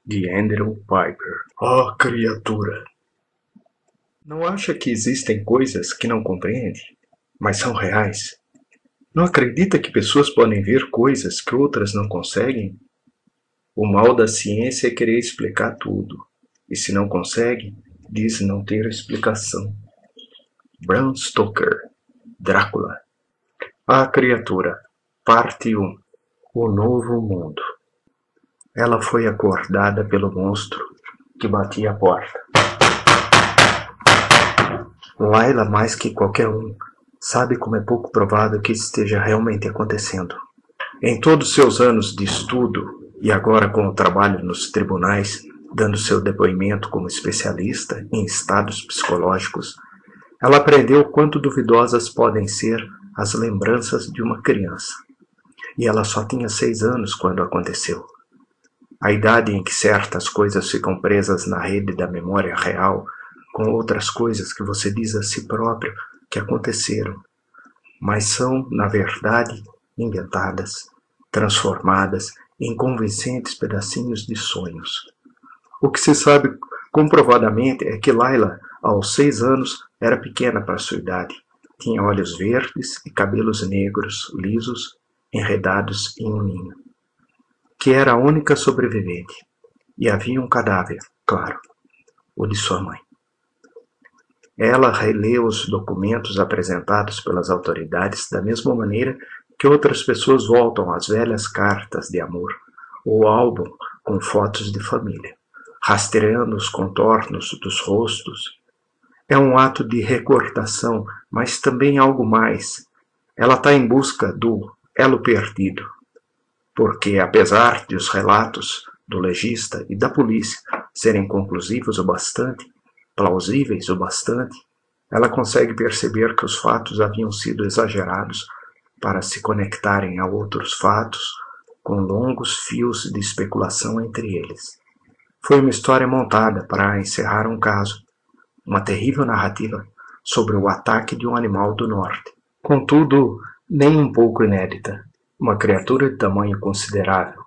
de Andrew Piper. Oh, criatura! Não acha que existem coisas que não compreende, mas são reais? Não acredita que pessoas podem ver coisas que outras não conseguem? O mal da ciência é querer explicar tudo, e se não consegue, diz não ter explicação. Bram Stoker, Drácula. A criatura, parte 1. O novo mundo. Ela foi acordada pelo monstro que batia a porta. Layla, mais que qualquer um, sabe como é pouco provável que isso esteja realmente acontecendo. Em todos seus anos de estudo, e agora com o trabalho nos tribunais, dando seu depoimento como especialista em estados psicológicos, ela aprendeu quanto duvidosas podem ser as lembranças de uma criança. E ela só tinha 6 anos quando aconteceu. A idade em que certas coisas ficam presas na rede da memória real com outras coisas que você diz a si próprio que aconteceram, mas são, na verdade, inventadas, transformadas em convincentes pedacinhos de sonhos. O que se sabe comprovadamente é que Layla, aos 6 anos, era pequena para sua idade. Tinha olhos verdes e cabelos negros, lisos, enredados em um ninho. Que era a única sobrevivente. E havia um cadáver, claro, o de sua mãe. Ela releu os documentos apresentados pelas autoridades da mesma maneira que outras pessoas voltam às velhas cartas de amor ou álbum com fotos de família, rastreando os contornos dos rostos. É um ato de recordação, mas também algo mais. Ela está em busca do elo perdido, porque apesar de os relatos do legista e da polícia serem conclusivos o bastante, plausíveis o bastante, ela consegue perceber que os fatos haviam sido exagerados para se conectarem a outros fatos com longos fios de especulação entre eles. Foi uma história montada para encerrar um caso, uma terrível narrativa sobre o ataque de um animal do norte. Contudo, nem um pouco inédita. Uma criatura de tamanho considerável.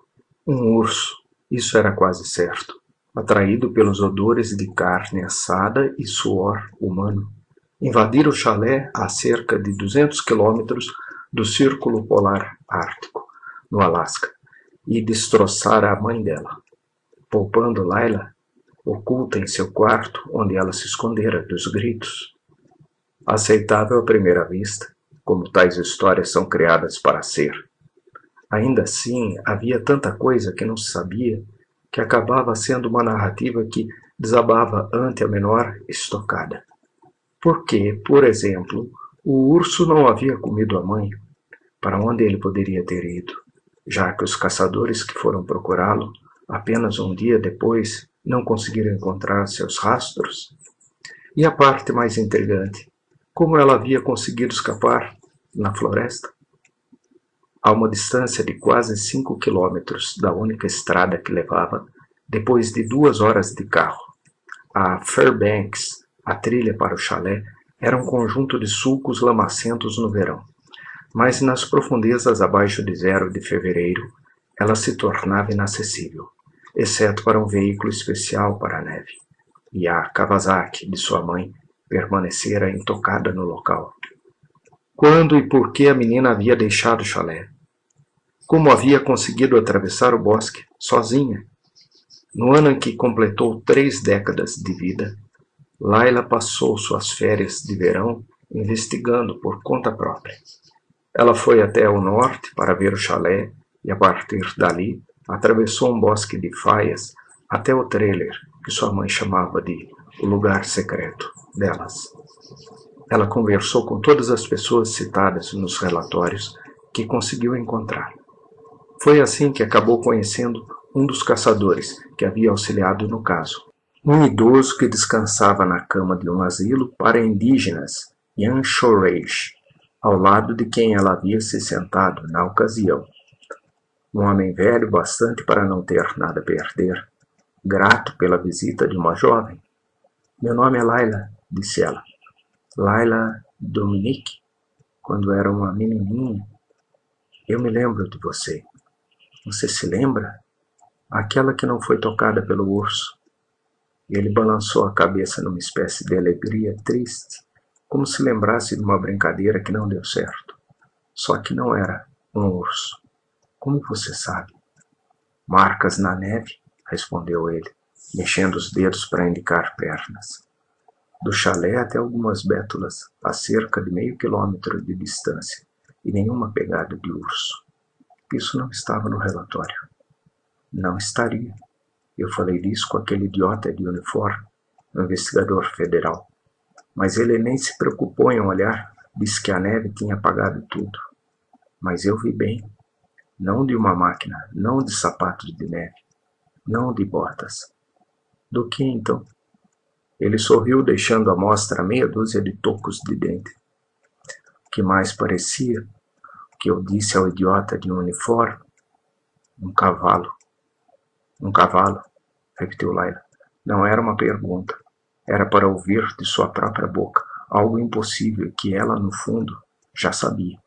Um urso, isso era quase certo, atraído pelos odores de carne assada e suor humano. Invadira o chalé a cerca de 200 quilômetros do Círculo Polar Ártico, no Alasca, e destroçara a mãe dela, poupando Layla oculta em seu quarto, onde ela se escondera dos gritos. Aceitável à primeira vista, como tais histórias são criadas para ser. Ainda assim, havia tanta coisa que não se sabia que acabava sendo uma narrativa que desabava ante a menor estocada. Porque, por exemplo, o urso não havia comido a mãe, para onde ele poderia ter ido, já que os caçadores que foram procurá-lo apenas um dia depois não conseguiram encontrar seus rastros? E a parte mais intrigante, como ela havia conseguido escapar na floresta? A uma distância de quase 5 quilômetros da única estrada que levava, depois de 2 horas de carro, a Fairbanks, a trilha para o chalé, era um conjunto de sulcos lamacentos no verão. Mas nas profundezas abaixo de 0 de fevereiro, ela se tornava inacessível, exceto para um veículo especial para a neve. E a Kawasaki de sua mãe permanecera intocada no local. Quando e por que a menina havia deixado o chalé? Como havia conseguido atravessar o bosque sozinha? No ano em que completou 3 décadas de vida, Layla passou suas férias de verão investigando por conta própria. Ela foi até o norte para ver o chalé e, a partir dali, atravessou um bosque de faias até o trailer que sua mãe chamava de o lugar secreto delas. Ela conversou com todas as pessoas citadas nos relatórios que conseguiu encontrar. Foi assim que acabou conhecendo um dos caçadores que havia auxiliado no caso. Um idoso que descansava na cama de um asilo para indígenas em Anchorage, ao lado de quem ela havia se sentado na ocasião. Um homem velho bastante para não ter nada a perder, grato pela visita de uma jovem. Meu nome é Layla, disse ela. Layla Dominique, quando era uma menininha. Eu me lembro de você. Você se lembra? Aquela que não foi tocada pelo urso. Ele balançou a cabeça numa espécie de alegria triste, como se lembrasse de uma brincadeira que não deu certo. Só que não era um urso. Como você sabe? Marcas na neve, respondeu ele, mexendo os dedos para indicar pernas. Do chalé até algumas bétulas, a cerca de meio quilômetro de distância, e nenhuma pegada de urso. Isso não estava no relatório. Não estaria. Eu falei disso com aquele idiota de uniforme, um investigador federal. Mas ele nem se preocupou em olhar, disse que a neve tinha apagado tudo. Mas eu vi bem. Não de uma máquina, não de sapatos de neve, não de botas. Do que então? Ele sorriu, deixando à mostra meia dúzia de tocos de dente. O que mais parecia, o que eu disse ao idiota de uniforme, um cavalo. Um cavalo, repetiu Laila. Não era uma pergunta. Era para ouvir de sua própria boca algo impossível que ela, no fundo, já sabia.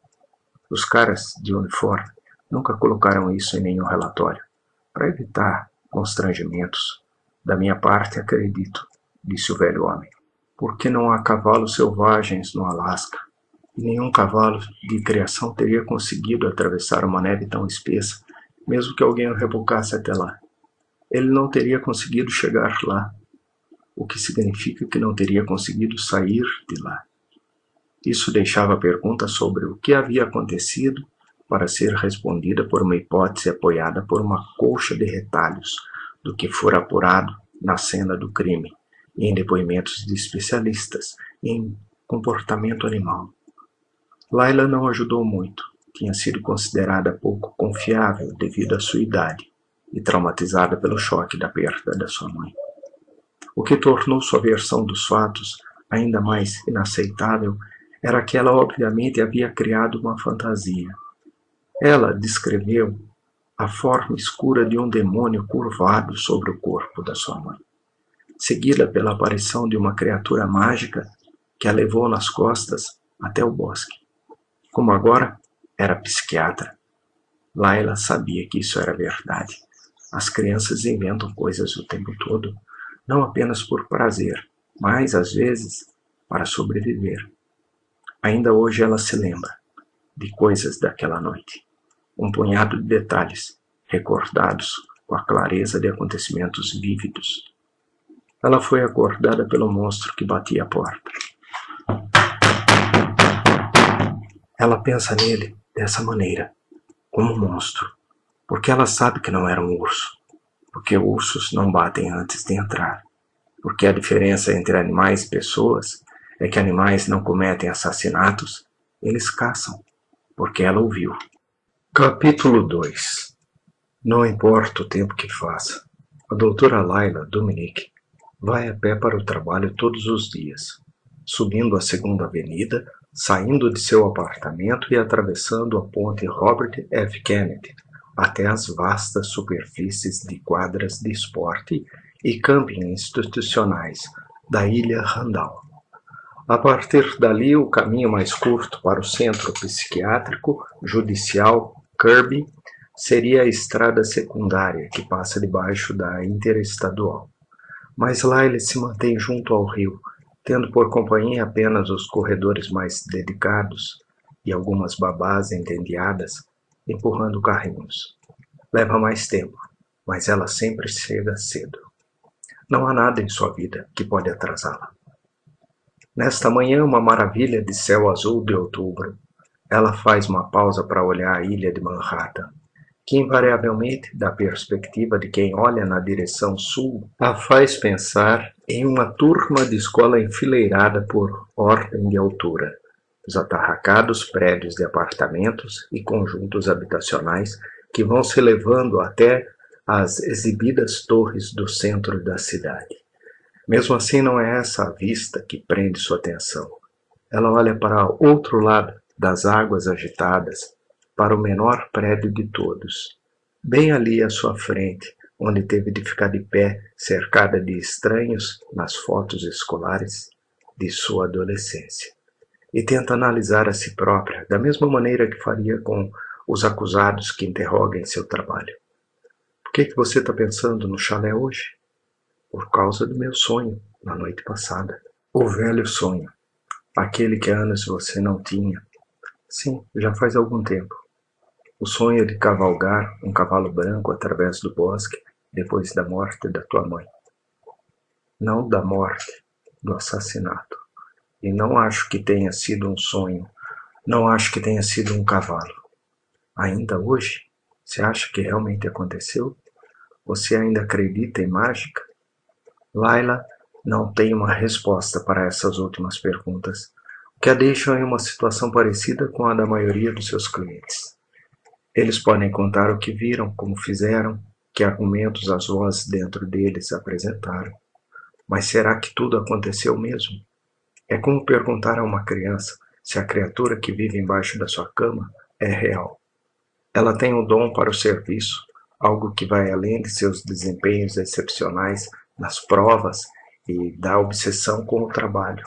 Os caras de uniforme nunca colocaram isso em nenhum relatório, para evitar constrangimentos. Da minha parte, acredito, disse o velho homem, porque não há cavalos selvagens no Alasca, e nenhum cavalo de criação teria conseguido atravessar uma neve tão espessa, mesmo que alguém o rebocasse até lá. Ele não teria conseguido chegar lá, o que significa que não teria conseguido sair de lá. Isso deixava a pergunta sobre o que havia acontecido para ser respondida por uma hipótese apoiada por uma colcha de retalhos do que fora apurado na cena do crime e em depoimentos de especialistas em comportamento animal. Laila não ajudou muito. Tinha sido considerada pouco confiável devido à sua idade e traumatizada pelo choque da perda da sua mãe. O que tornou sua versão dos fatos ainda mais inaceitável era que ela obviamente havia criado uma fantasia. Ela descreveu a forma escura de um demônio curvado sobre o corpo da sua mãe, seguida pela aparição de uma criatura mágica que a levou nas costas até o bosque. Como agora era psiquiatra, Laila sabia que isso era verdade. As crianças inventam coisas o tempo todo, não apenas por prazer, mas, às vezes, para sobreviver. Ainda hoje ela se lembra de coisas daquela noite. Um punhado de detalhes, recordados com a clareza de acontecimentos vívidos. Ela foi acordada pelo monstro que batia a porta. Ela pensa nele dessa maneira, como um monstro, porque ela sabe que não era um urso, porque ursos não batem antes de entrar, porque a diferença entre animais e pessoas é que animais não cometem assassinatos, eles caçam, porque ela ouviu. Capítulo 2. Não importa o tempo que faça, a doutora Laila Dominique vai a pé para o trabalho todos os dias, subindo a segunda avenida, saindo de seu apartamento e atravessando a ponte Robert F. Kennedy até as vastas superfícies de quadras de esporte e camping institucionais da Ilha Randall. A partir dali, o caminho mais curto para o centro psiquiátrico judicial Kirby seria a estrada secundária que passa debaixo da interestadual. Mas lá ele se mantém junto ao rio, tendo por companhia apenas os corredores mais dedicados e algumas babás entendiadas empurrando carrinhos. Leva mais tempo, mas ela sempre chega cedo. Não há nada em sua vida que pode atrasá-la. Nesta manhã, uma maravilha de céu azul de outubro, ela faz uma pausa para olhar a ilha de Manhattan, que invariavelmente, da perspectiva de quem olha na direção sul, a faz pensar em uma turma de escola enfileirada por ordem de altura, os atarracados prédios de apartamentos e conjuntos habitacionais que vão se elevando até as exibidas torres do centro da cidade. Mesmo assim, não é essa a vista que prende sua atenção. Ela olha para o outro lado das águas agitadas, para o menor prédio de todos, bem ali à sua frente, onde teve de ficar de pé, cercada de estranhos nas fotos escolares de sua adolescência. E tenta analisar a si própria, da mesma maneira que faria com os acusados que interroga em seu trabalho. Por que você está pensando no chalé hoje? Por causa do meu sonho, na noite passada. O velho sonho. Aquele que há anos você não tinha. Sim, já faz algum tempo. O sonho de cavalgar um cavalo branco através do bosque depois da morte da tua mãe. Não da morte, do assassinato. E não acho que tenha sido um sonho. Não acho que tenha sido um cavalo. Ainda hoje? Você acha que realmente aconteceu? Você ainda acredita em mágica? Laila não tem uma resposta para essas últimas perguntas, o que a deixam em uma situação parecida com a da maioria dos seus clientes. Eles podem contar o que viram, como fizeram, que argumentos as vozes dentro deles apresentaram. Mas será que tudo aconteceu mesmo? É como perguntar a uma criança se a criatura que vive embaixo da sua cama é real. Ela tem um dom para o serviço, algo que vai além de seus desempenhos excepcionais nas provas e da obsessão com o trabalho,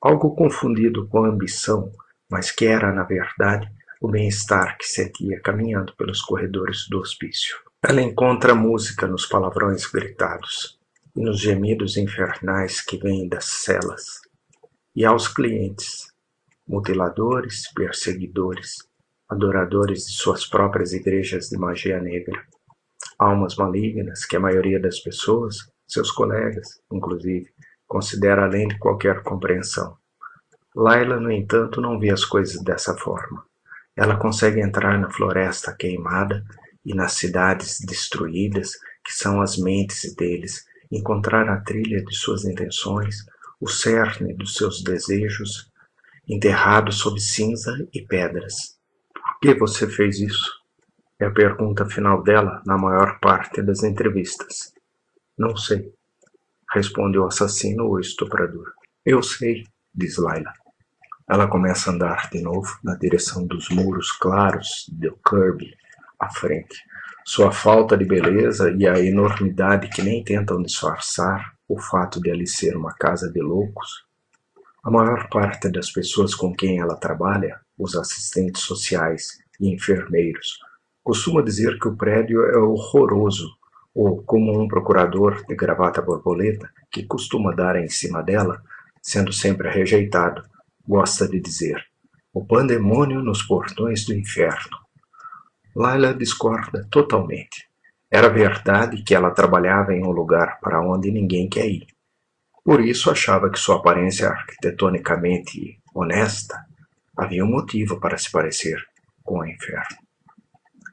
algo confundido com ambição, mas que era, na verdade, o bem-estar que sentia caminhando pelos corredores do hospício. Ela encontra música nos palavrões gritados e nos gemidos infernais que vêm das celas. E aos clientes, mutiladores, perseguidores, adoradores de suas próprias igrejas de magia negra, almas malignas que a maioria das pessoas, seus colegas, inclusive, considera além de qualquer compreensão. Laila, no entanto, não vê as coisas dessa forma. Ela consegue entrar na floresta queimada e nas cidades destruídas, que são as mentes deles, encontrar a trilha de suas intenções, o cerne dos seus desejos, enterrado sob cinza e pedras. Por que você fez isso? É a pergunta final dela na maior parte das entrevistas. Não sei, responde o assassino ou estuprador. Eu sei, diz Laila. Ela começa a andar de novo na direção dos muros claros do Kirby à frente. Sua falta de beleza e a enormidade que nem tentam disfarçar o fato de ali ser uma casa de loucos. A maior parte das pessoas com quem ela trabalha, os assistentes sociais e enfermeiros, costuma dizer que o prédio é horroroso, ou como um procurador de gravata borboleta, que costuma dar em cima dela, sendo sempre rejeitado, gosta de dizer: o pandemônio nos portões do inferno. Laila discorda totalmente. Era verdade que ela trabalhava em um lugar para onde ninguém quer ir. Por isso achava que sua aparência arquitetonicamente honesta havia um motivo para se parecer com o inferno.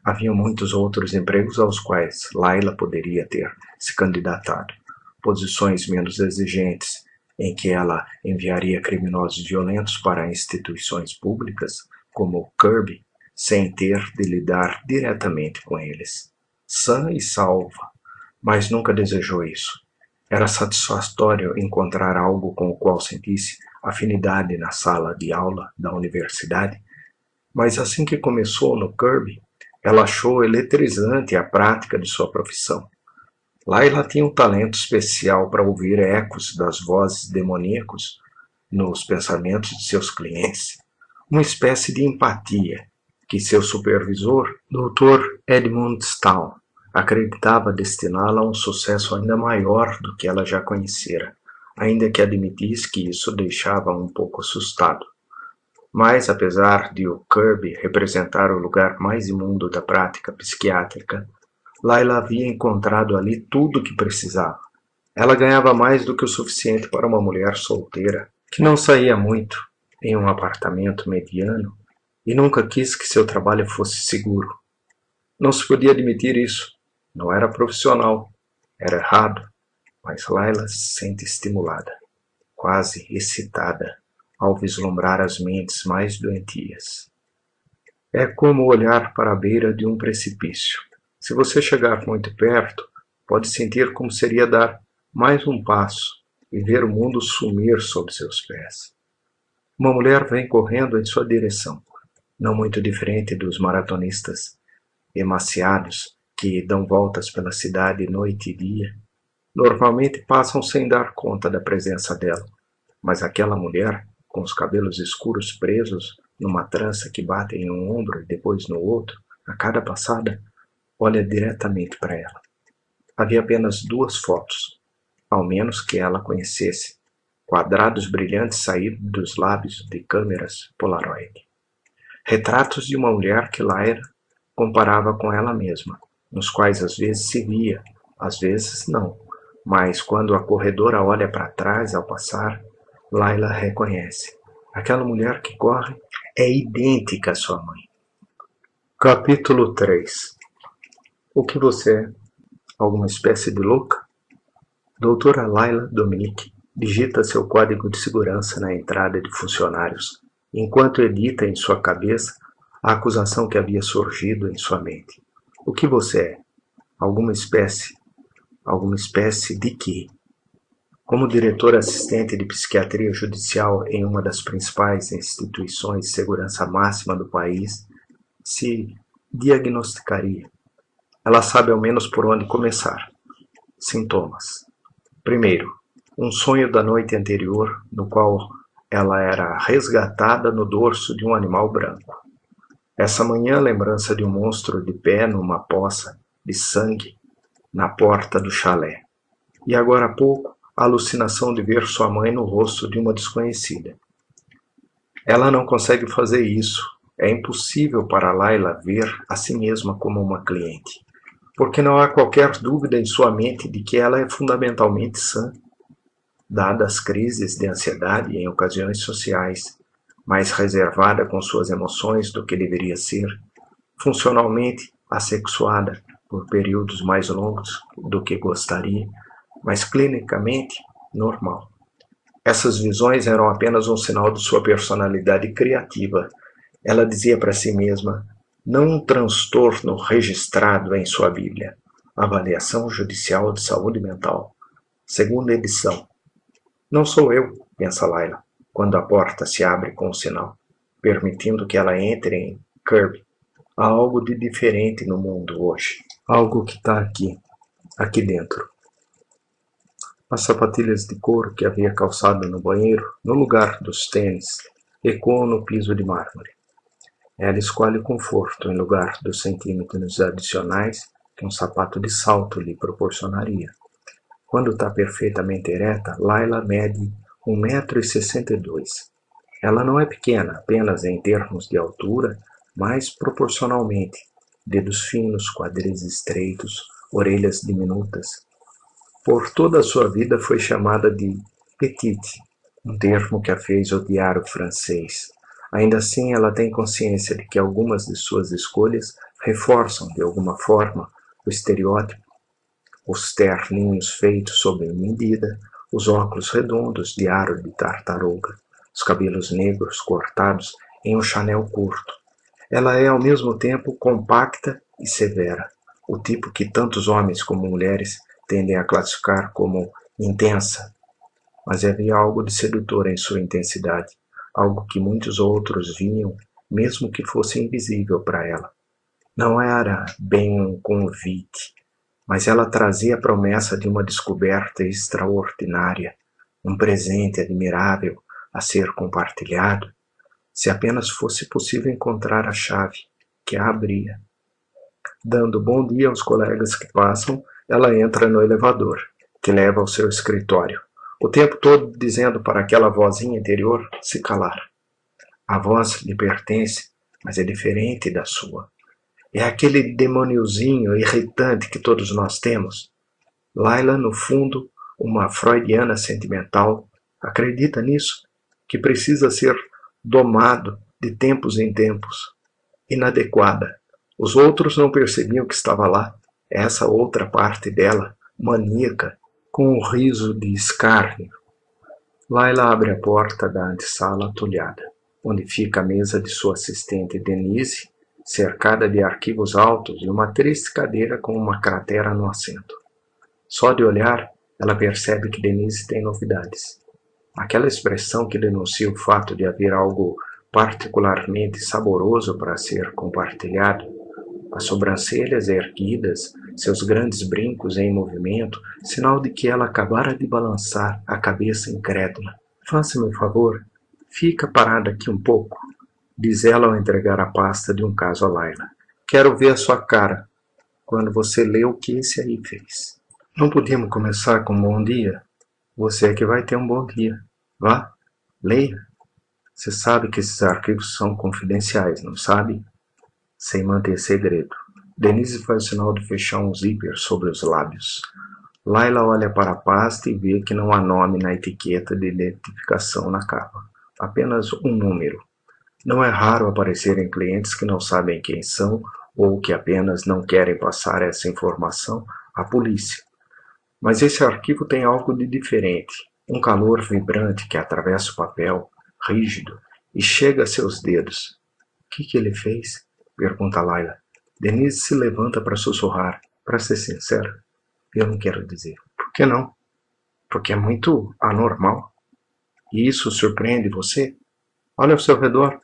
Havia muitos outros empregos aos quais Laila poderia ter se candidatado, posições menos exigentes, em que ela enviaria criminosos violentos para instituições públicas, como o Kirby, sem ter de lidar diretamente com eles. Sã e salva, mas nunca desejou isso. Era satisfatório encontrar algo com o qual sentisse afinidade na sala de aula da universidade, mas assim que começou no Kirby, ela achou eletrizante a prática de sua profissão. Laila tinha um talento especial para ouvir ecos das vozes demoníacos nos pensamentos de seus clientes, uma espécie de empatia que seu supervisor, Dr. Edmund Stahl, acreditava destiná-la a um sucesso ainda maior do que ela já conhecera, ainda que admitisse que isso deixava um pouco assustado. Mas, apesar de o Kirby representar o lugar mais imundo da prática psiquiátrica, Laila havia encontrado ali tudo o que precisava. Ela ganhava mais do que o suficiente para uma mulher solteira, que não saía muito, em um apartamento mediano, e nunca quis que seu trabalho fosse seguro. Não se podia admitir isso. Não era profissional. Era errado. Mas Laila se sente estimulada, quase excitada, ao vislumbrar as mentes mais doentias. É como olhar para a beira de um precipício. Se você chegar muito perto, pode sentir como seria dar mais um passo e ver o mundo sumir sob seus pés. Uma mulher vem correndo em sua direção, não muito diferente dos maratonistas emaciados que dão voltas pela cidade noite e dia. Normalmente passam sem dar conta da presença dela, mas aquela mulher, com os cabelos escuros presos numa trança que bate em um ombro e depois no outro, a cada passada, olha diretamente para ela. Havia apenas 2 fotos, ao menos que ela conhecesse, quadrados brilhantes saídos dos lábios de câmeras Polaroid. Retratos de uma mulher que Lyla comparava com ela mesma, nos quais às vezes se via, às vezes não, mas quando a corredora olha para trás ao passar, Lyla reconhece. Aquela mulher que corre é idêntica à sua mãe. Capítulo 3. O que você é? Alguma espécie de louca? Doutora Lyla Dominique digita seu código de segurança na entrada de funcionários, enquanto edita em sua cabeça a acusação que havia surgido em sua mente. O que você é? Alguma espécie? Alguma espécie de quê? Como diretora assistente de psiquiatria judicial em uma das principais instituições de segurança máxima do país, se diagnosticaria. Ela sabe ao menos por onde começar. Sintomas. Primeiro, um sonho da noite anterior, no qual ela era resgatada no dorso de um animal branco. Essa manhã, lembrança de um monstro de pé numa poça de sangue na porta do chalé. E agora há pouco, a alucinação de ver sua mãe no rosto de uma desconhecida. Ela não consegue fazer isso. É impossível para Lyla ver a si mesma como uma cliente, porque não há qualquer dúvida em sua mente de que ela é fundamentalmente sã, dadas as crises de ansiedade em ocasiões sociais, mais reservada com suas emoções do que deveria ser, funcionalmente assexuada por períodos mais longos do que gostaria, mas clinicamente normal. Essas visões eram apenas um sinal de sua personalidade criativa. Ela dizia para si mesma, não um transtorno registrado em sua Bíblia. Avaliação Judicial de Saúde Mental. Segunda edição. Não sou eu, pensa Lyla, quando a porta se abre com um sinal, permitindo que ela entre em Kirby. Há algo de diferente no mundo hoje. Algo que está aqui dentro. As sapatilhas de couro que havia calçado no banheiro, no lugar dos tênis, ecoam no piso de mármore. Ela escolhe o conforto em lugar dos centímetros adicionais que um sapato de salto lhe proporcionaria. Quando está perfeitamente ereta, Lyla mede 1,62 m. Ela não é pequena apenas em termos de altura, mas proporcionalmente. Dedos finos, quadris estreitos, orelhas diminutas. Por toda a sua vida foi chamada de petite, um termo que a fez odiar o francês. Ainda assim, ela tem consciência de que algumas de suas escolhas reforçam, de alguma forma, o estereótipo. Os terninhos feitos sob medida, os óculos redondos de aro de tartaruga, os cabelos negros cortados em um chanel curto. Ela é, ao mesmo tempo, compacta e severa, o tipo que tantos homens como mulheres tendem a classificar como intensa. Mas havia algo de sedutor em sua intensidade, algo que muitos outros viam, mesmo que fosse invisível para ela. Não era bem um convite, mas ela trazia a promessa de uma descoberta extraordinária, um presente admirável a ser compartilhado, se apenas fosse possível encontrar a chave que a abria. Dando bom dia aos colegas que passam, ela entra no elevador, que leva ao seu escritório, o tempo todo dizendo para aquela vozinha interior se calar. A voz lhe pertence, mas é diferente da sua. É aquele demôniozinho irritante que todos nós temos. Lyla, no fundo, uma freudiana sentimental, acredita nisso, que precisa ser domado de tempos em tempos. Inadequada. Os outros não percebiam que estava lá. Essa outra parte dela, maníaca, com um riso de escárnio. Lyla abre a porta da antessala atulhada, onde fica a mesa de sua assistente Denise, cercada de arquivos altos e uma triste cadeira com uma cratera no assento. Só de olhar, ela percebe que Denise tem novidades. Aquela expressão que denuncia o fato de haver algo particularmente saboroso para ser compartilhado, as sobrancelhas erguidas, seus grandes brincos em movimento, sinal de que ela acabara de balançar a cabeça incrédula. Faça-me um favor, fica parada aqui um pouco, diz ela ao entregar a pasta de um caso a Lyla. Quero ver a sua cara quando você lê o que esse aí fez. Não podíamos começar com um bom dia? Você é que vai ter um bom dia. Vá, leia. Você sabe que esses arquivos são confidenciais, não sabe? Sem manter segredo. Denise faz o sinal de fechar um zíper sobre os lábios. Laila olha para a pasta e vê que não há nome na etiqueta de identificação na capa. Apenas um número. Não é raro aparecerem clientes que não sabem quem são ou que apenas não querem passar essa informação à polícia. Mas esse arquivo tem algo de diferente. Um calor vibrante que atravessa o papel, rígido, e chega a seus dedos. O que ele fez? Pergunta Laila. Denise se levanta para sussurrar. Para ser sincero, eu não quero dizer. Por que não? Porque é muito anormal. E isso surpreende você? Olha ao seu redor.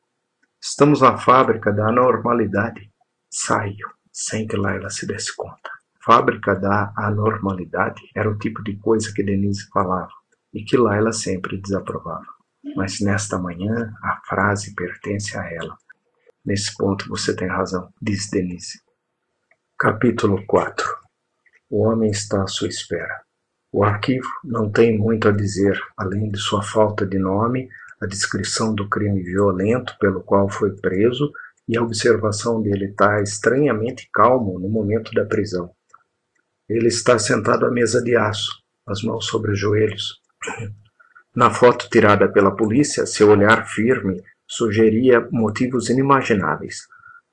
Estamos na fábrica da anormalidade. Saiu, sem que Laila se desse conta. Fábrica da anormalidade era o tipo de coisa que Denise falava e que Laila sempre desaprovava. Mas nesta manhã a frase pertence a ela. Nesse ponto você tem razão, diz Denise. Capítulo 4. O homem está à sua espera. O arquivo não tem muito a dizer, além de sua falta de nome, a descrição do crime violento pelo qual foi preso e a observação dele estar estranhamente calmo no momento da prisão. Ele está sentado à mesa de aço, as mãos sobre os joelhos. Na foto tirada pela polícia, seu olhar firme sugeria motivos inimagináveis.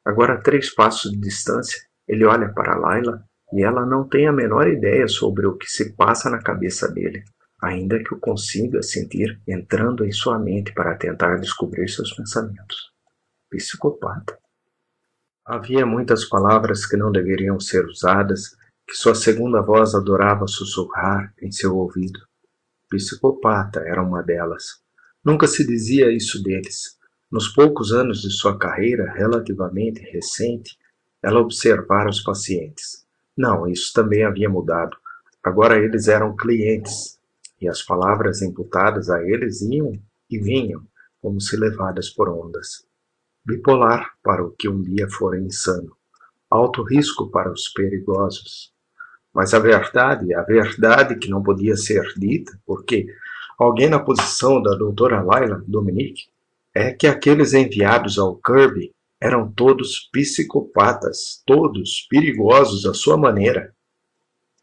Agora, a 3 passos de distância, ele olha para Laila e ela não tem a menor ideia sobre o que se passa na cabeça dele, ainda que o consiga sentir entrando em sua mente para tentar descobrir seus pensamentos. Psicopata. Havia muitas palavras que não deveriam ser usadas, que sua segunda voz adorava sussurrar em seu ouvido. Psicopata era uma delas. Nunca se dizia isso deles. Nos poucos anos de sua carreira, relativamente recente, ela observara os pacientes. Não, isso também havia mudado. Agora eles eram clientes, e as palavras imputadas a eles iam e vinham, como se levadas por ondas. Bipolar para o que um dia fora insano. Alto risco para os perigosos. Mas a verdade que não podia ser dita, porque alguém na posição da doutora Laila Dominique, é que aqueles enviados ao Kirby eram todos psicopatas, todos perigosos à sua maneira.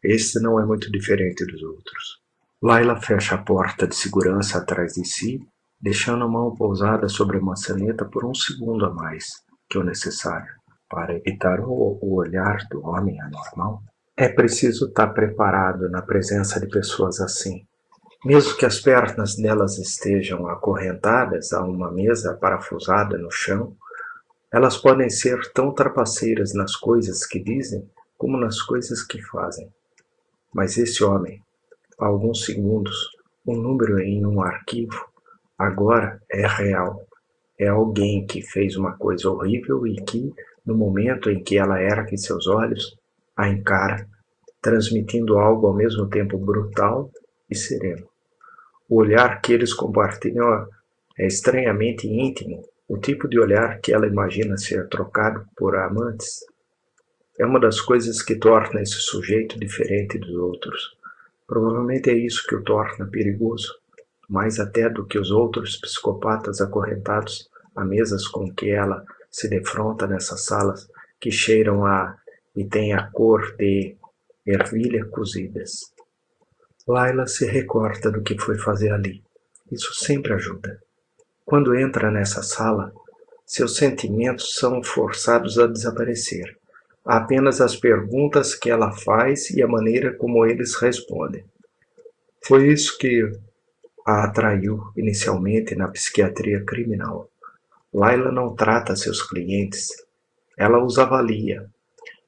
Este não é muito diferente dos outros. Laila fecha a porta de segurança atrás de si, deixando a mão pousada sobre a maçaneta por um segundo a mais que o necessário para evitar o olhar do homem anormal. É preciso estar preparado na presença de pessoas assim. Mesmo que as pernas delas estejam acorrentadas a uma mesa parafusada no chão, elas podem ser tão trapaceiras nas coisas que dizem como nas coisas que fazem. Mas esse homem, há alguns segundos, um número em um arquivo, agora é real. É alguém que fez uma coisa horrível e que, no momento em que ela ergue seus olhos, a encara, transmitindo algo ao mesmo tempo brutal e sereno. O olhar que eles compartilham é estranhamente íntimo, o tipo de olhar que ela imagina ser trocado por amantes. É uma das coisas que torna esse sujeito diferente dos outros. Provavelmente é isso que o torna perigoso, mais até do que os outros psicopatas acorrentados a mesas com que ela se defronta nessas salas que cheiram a e têm a cor de ervilha cozidas. Laila se recorda do que foi fazer ali. Isso sempre ajuda. Quando entra nessa sala, seus sentimentos são forçados a desaparecer. Há apenas as perguntas que ela faz e a maneira como eles respondem. Foi isso que a atraiu inicialmente na psiquiatria criminal. Laila não trata seus clientes, ela os avalia.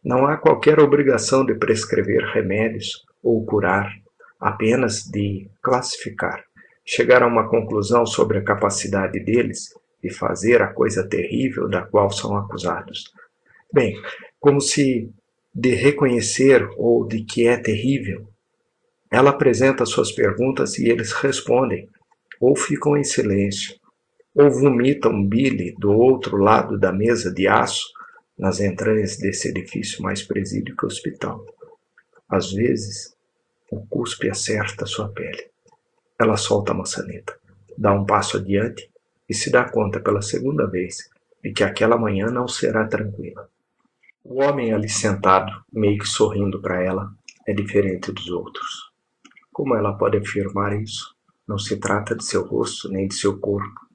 Não há qualquer obrigação de prescrever remédios ou curar, apenas de classificar, chegar a uma conclusão sobre a capacidade deles de fazer a coisa terrível da qual são acusados. Bem, como se de reconhecer ou de que é terrível. Ela apresenta suas perguntas e eles respondem, ou ficam em silêncio, ou vomitam bile do outro lado da mesa de aço nas entranhas desse edifício mais presídio que hospital. Às vezes, O cuspe acerta sua pele. Ela solta a maçaneta, dá um passo adiante e se dá conta pela segunda vez de que aquela manhã não será tranquila. O homem ali sentado, meio que sorrindo para ela, é diferente dos outros. Como ela pode afirmar isso? Não se trata de seu rosto nem de seu corpo.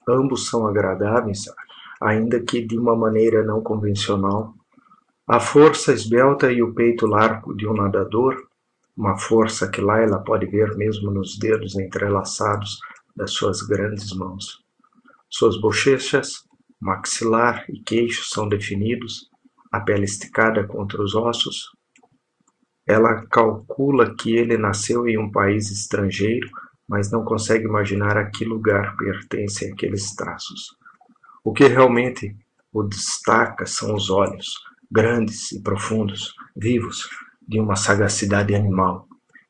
Ambos são agradáveis, ainda que de uma maneira não convencional. A força esbelta e o peito largo de um nadador, uma força que Laila pode ver mesmo nos dedos entrelaçados das suas grandes mãos. Suas bochechas, maxilar e queixo são definidos, a pele esticada contra os ossos. Ela calcula que ele nasceu em um país estrangeiro, mas não consegue imaginar a que lugar pertencem aqueles traços. O que realmente o destaca são os olhos, grandes e profundos, vivos, de uma sagacidade animal,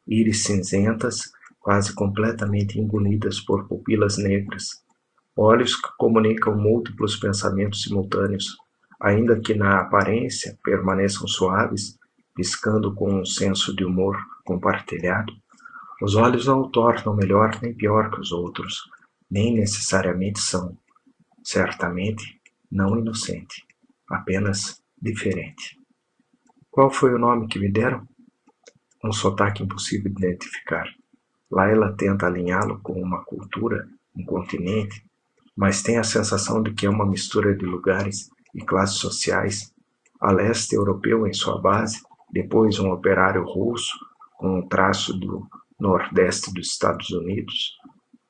íris cinzentas, quase completamente engolidas por pupilas negras, olhos que comunicam múltiplos pensamentos simultâneos, ainda que na aparência permaneçam suaves, piscando com um senso de humor compartilhado. Os olhos não o tornam melhor nem pior que os outros, nem necessariamente são. Certamente não inocente, apenas diferente. Qual foi o nome que me deram? Um sotaque impossível de identificar. Laila tenta alinhá-lo com uma cultura, um continente, mas tem a sensação de que é uma mistura de lugares e classes sociais. A leste europeu em sua base, depois um operário russo com um traço do nordeste dos Estados Unidos,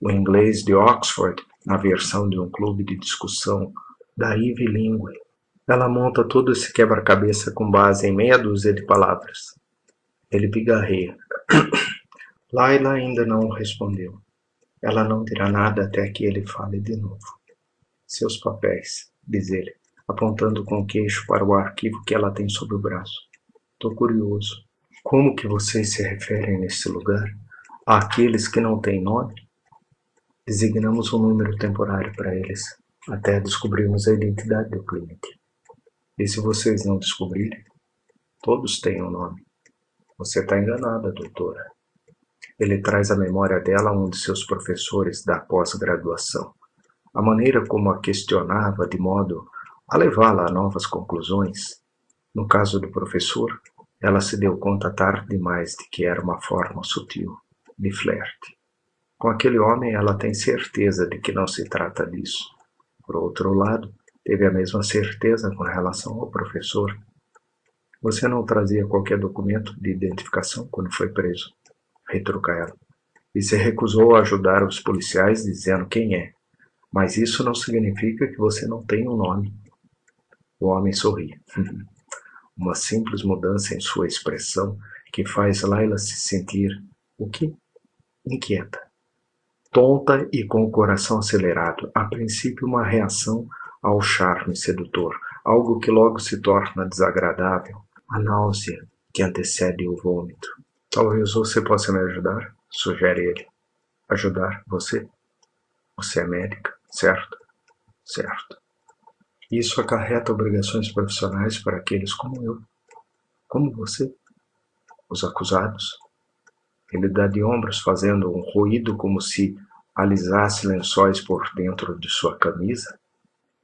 o inglês de Oxford na versão de um clube de discussão da Ivy Lingue. Ela monta todo esse quebra-cabeça com base em meia dúzia de palavras. Ele pigarreia. Laila ainda não respondeu. Ela não dirá nada até que ele fale de novo. Seus papéis, diz ele, apontando com o queixo para o arquivo que ela tem sob o braço. Tô curioso. Como que vocês se referem nesse lugar? Àqueles que não têm nome? Designamos um número temporário para eles, até descobrirmos a identidade do cliente. E se vocês não descobrirem? Todos têm um nome. Você está enganada, doutora. Ele traz à memória dela um de seus professores da pós-graduação. A maneira como a questionava de modo a levá-la a novas conclusões. No caso do professor, ela se deu conta tarde demais de que era uma forma sutil de flerte. Com aquele homem, ela tem certeza de que não se trata disso. Por outro lado, teve a mesma certeza com relação ao professor. Você não trazia qualquer documento de identificação quando foi preso? Retruca ela. E se recusou a ajudar os policiais dizendo quem é. Mas isso não significa que você não tem um nome. O homem sorri. Uma simples mudança em sua expressão que faz Laila se sentir, o quê? Inquieta. Tonta e com o coração acelerado, a princípio uma reação ao charme sedutor, algo que logo se torna desagradável, a náusea que antecede o vômito. Talvez você possa me ajudar, sugere ele. Ajudar você? Você é médica, certo? Certo. Isso acarreta obrigações profissionais para aqueles como eu. Como você? Os acusados? Ele dá de ombros fazendo um ruído como se alisasse lençóis por dentro de sua camisa.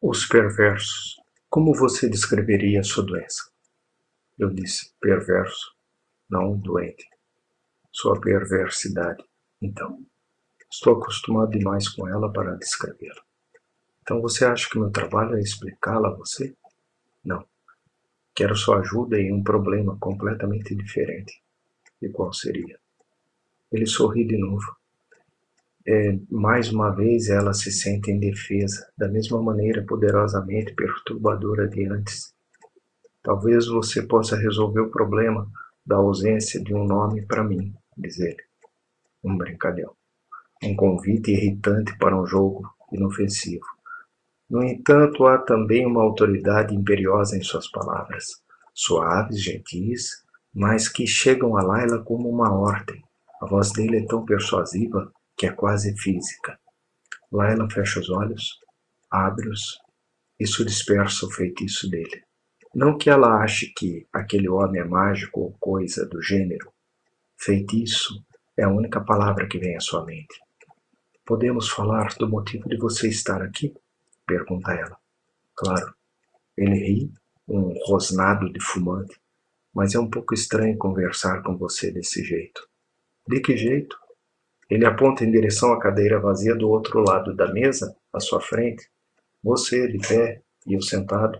Os perversos. Como você descreveria sua doença? Eu disse, perverso, não doente. Sua perversidade. Então, estou acostumado demais com ela para descrevê-la. Então você acha que meu trabalho é explicá-la a você? Não. Quero sua ajuda em um problema completamente diferente. E qual seria? Ele sorri de novo. Mais uma vez ela se sente indefesa, da mesma maneira poderosamente perturbadora de antes. Talvez você possa resolver o problema da ausência de um nome para mim, diz ele. Um brincalhão. Um convite irritante para um jogo inofensivo. No entanto, há também uma autoridade imperiosa em suas palavras, suaves, gentis, mas que chegam a Laila como uma ordem. A voz dele é tão persuasiva que é quase física. Laila fecha os olhos, abre-os, isso dispersa o feitiço dele. Não que ela ache que aquele homem é mágico ou coisa do gênero. Feitiço é a única palavra que vem à sua mente. Podemos falar do motivo de você estar aqui? Pergunta ela. Claro. Ele ri, um rosnado de fumante. Mas é um pouco estranho conversar com você desse jeito. De que jeito? Ele aponta em direção à cadeira vazia do outro lado da mesa, à sua frente. Você de pé e eu sentado.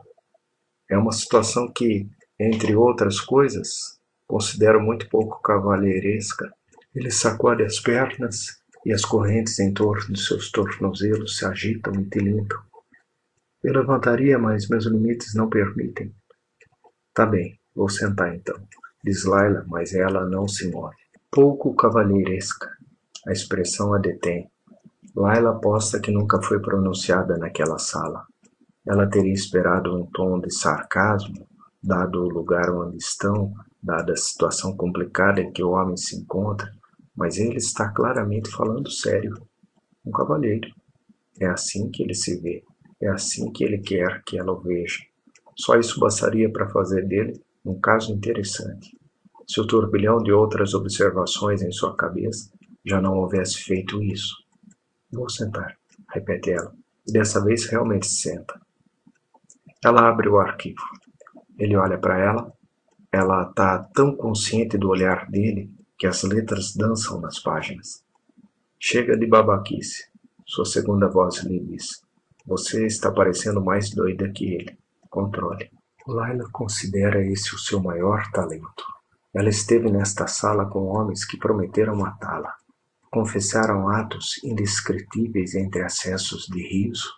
É uma situação que, entre outras coisas, considero muito pouco cavalheiresca. Ele sacode as pernas e as correntes em torno de seus tornozelos se agitam e tilintam. Eu levantaria, mas meus limites não permitem. Tá bem, vou sentar então, diz Laila, mas ela não se move. Pouco cavalheiresca. A expressão a detém. Laila aposta que nunca foi pronunciada naquela sala. Ela teria esperado um tom de sarcasmo, dado o lugar onde estão, dada a situação complicada em que o homem se encontra, mas ele está claramente falando sério. Um cavalheiro. É assim que ele se vê. É assim que ele quer que ela o veja. Só isso bastaria para fazer dele um caso interessante. Se o turbilhão de outras observações em sua cabeça já não houvesse feito isso. Vou sentar, repete ela, e dessa vez realmente se senta. Ela abre o arquivo. Ele olha para ela. Ela está tão consciente do olhar dele que as letras dançam nas páginas. Chega de babaquice. Sua segunda voz lhe diz. Você está parecendo mais doida que ele. Controle. Laila considera esse o seu maior talento. Ela esteve nesta sala com homens que prometeram matá-la. Confessaram atos indescritíveis entre acessos de riso.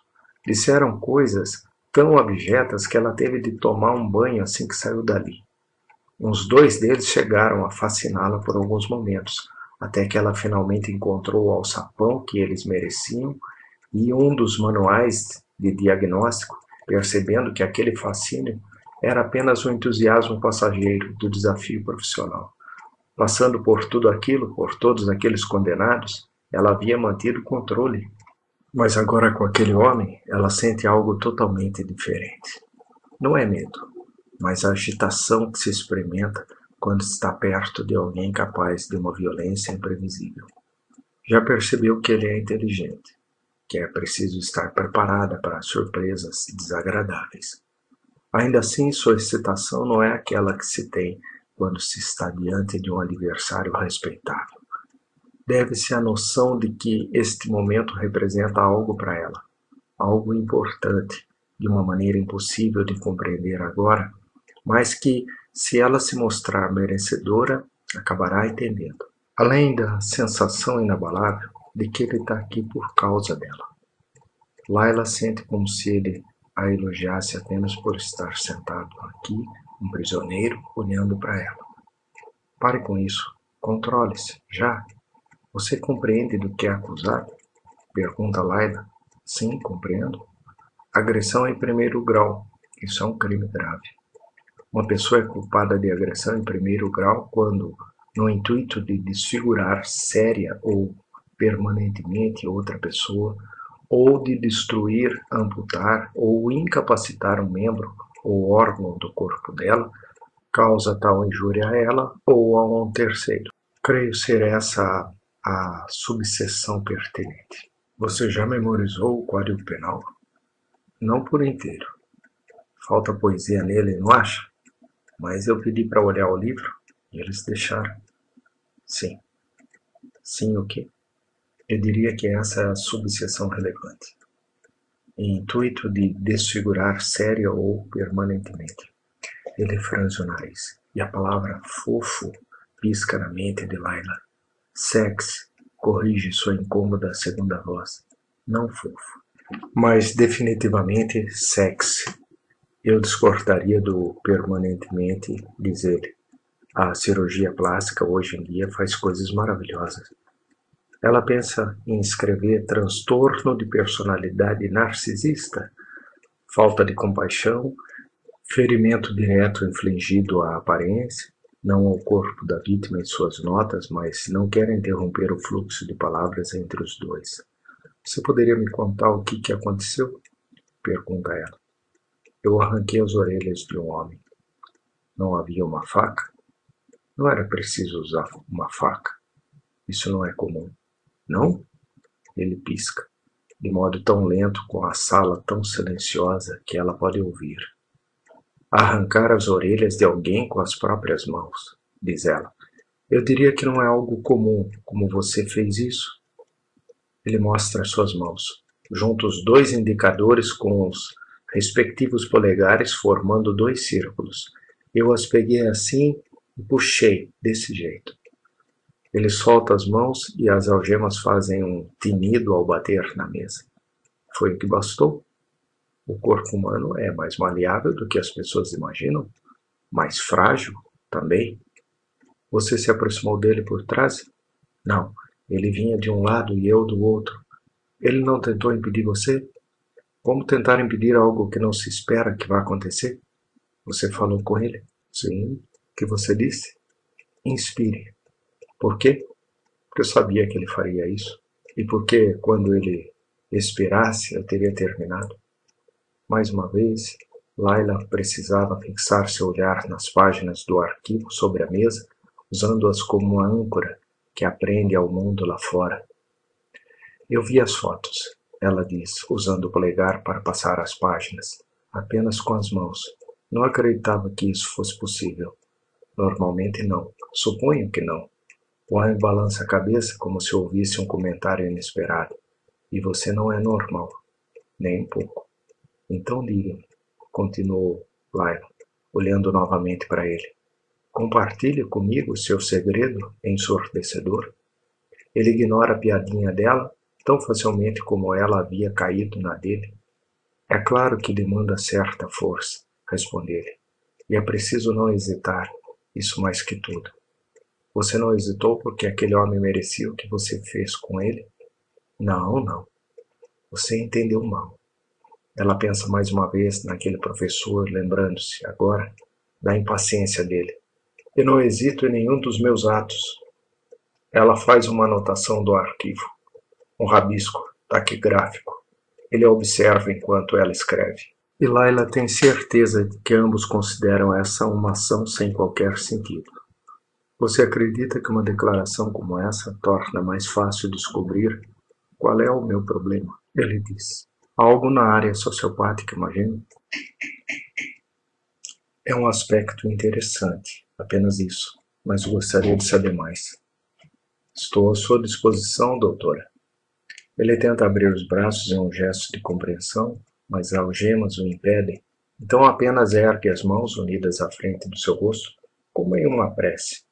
Disseram coisas tão abjetas que ela teve de tomar um banho assim que saiu dali. Uns 2 deles chegaram a fasciná-la por alguns momentos, até que ela finalmente encontrou o alçapão que eles mereciam e um dos manuais de diagnóstico, percebendo que aquele fascínio era apenas um entusiasmo passageiro do desafio profissional. Passando por tudo aquilo, por todos aqueles condenados, ela havia mantido o controle. Mas agora com aquele homem, ela sente algo totalmente diferente. Não é medo, mas a agitação que se experimenta quando está perto de alguém capaz de uma violência imprevisível. Já percebeu que ele é inteligente, que é preciso estar preparada para surpresas desagradáveis. Ainda assim, sua excitação não é aquela que se tem quando se está diante de um adversário respeitável. Deve-se à noção de que este momento representa algo para ela, algo importante, de uma maneira impossível de compreender agora, mas que, se ela se mostrar merecedora, acabará entendendo. Além da sensação inabalável de que ele está aqui por causa dela. Laila sente como se ele a elogiasse apenas por estar sentado aqui, um prisioneiro, olhando para ela. Pare com isso. Controle-se, já. Você compreende do que é acusado? Pergunta Laila. Sim, compreendo. Agressão em primeiro grau. Isso é um crime grave. Uma pessoa é culpada de agressão em primeiro grau quando, no intuito de desfigurar séria ou permanentemente outra pessoa, ou de destruir, amputar ou incapacitar um membro ou órgão do corpo dela, causa tal injúria a ela ou a um terceiro. Creio ser essa a subseção pertinente. Você já memorizou o Código Penal? Não por inteiro. Falta poesia nele, não acha? Mas eu pedi para olhar o livro e eles deixaram. Sim. Sim o quê? Eu diria que essa é a subseção relevante. Em intuito de desfigurar séria ou permanentemente. Ele franze o nariz, e a palavra fofo pisca na mente de Laila. Sex, corrige sua incômoda segunda voz. Não fofo, mas definitivamente sexy. Eu discordaria do permanentemente, diz ele. A cirurgia plástica hoje em dia faz coisas maravilhosas. Ela pensa em escrever transtorno de personalidade narcisista, falta de compaixão, ferimento direto infligido à aparência, não ao corpo da vítima em suas notas, mas não quer interromper o fluxo de palavras entre os dois. Você poderia me contar o que aconteceu? Pergunta ela. Eu arranquei as orelhas de um homem. Não havia uma faca? Não era preciso usar uma faca. Isso não é comum. Não? Ele pisca, de modo tão lento com a sala tão silenciosa que ela pode ouvir. Arrancar as orelhas de alguém com as próprias mãos, diz ela. Eu diria que não é algo comum, como você fez isso. Ele mostra suas mãos, junta os dois indicadores com os respectivos polegares formando dois círculos. Eu as peguei assim e puxei desse jeito. Ele solta as mãos e as algemas fazem um tinido ao bater na mesa. Foi o que bastou? O corpo humano é mais maleável do que as pessoas imaginam? Mais frágil também? Você se aproximou dele por trás? Não, ele vinha de um lado e eu do outro. Ele não tentou impedir você? Como tentar impedir algo que não se espera que vá acontecer? Você falou com ele? Sim. O que você disse? Inspire. Por quê? Porque eu sabia que ele faria isso. E porque, quando ele expirasse, eu teria terminado. Mais uma vez, Laila precisava fixar seu olhar nas páginas do arquivo sobre a mesa, usando-as como uma âncora que aprende ao mundo lá fora. Eu vi as fotos, ela diz, usando o polegar para passar as páginas, apenas com as mãos. Não acreditava que isso fosse possível. Normalmente não. Suponho que não. O homem balança a cabeça como se ouvisse um comentário inesperado. E você não é normal. Nem um pouco. Então diga-me, continuou Laila, olhando novamente para ele. Compartilhe comigo seu segredo ensurdecedor. Ele ignora a piadinha dela tão facilmente como ela havia caído na dele. É claro que demanda certa força, respondeu ele. E é preciso não hesitar, isso mais que tudo. Você não hesitou porque aquele homem merecia o que você fez com ele? Não, não. Você entendeu mal. Ela pensa mais uma vez naquele professor, lembrando-se, agora, da impaciência dele. Eu não hesito em nenhum dos meus atos. Ela faz uma anotação do arquivo, um rabisco taquigráfico. Ele a observa enquanto ela escreve. E Laila tem certeza de que ambos consideram essa uma ação sem qualquer sentido. Você acredita que uma declaração como essa torna mais fácil descobrir qual é o meu problema? Ele diz. Algo na área sociopática, imagino. É um aspecto interessante, apenas isso, mas gostaria de saber mais. Estou à sua disposição, doutora. Ele tenta abrir os braços em um gesto de compreensão, mas algemas o impedem, então apenas ergue as mãos unidas à frente do seu rosto, como em uma prece.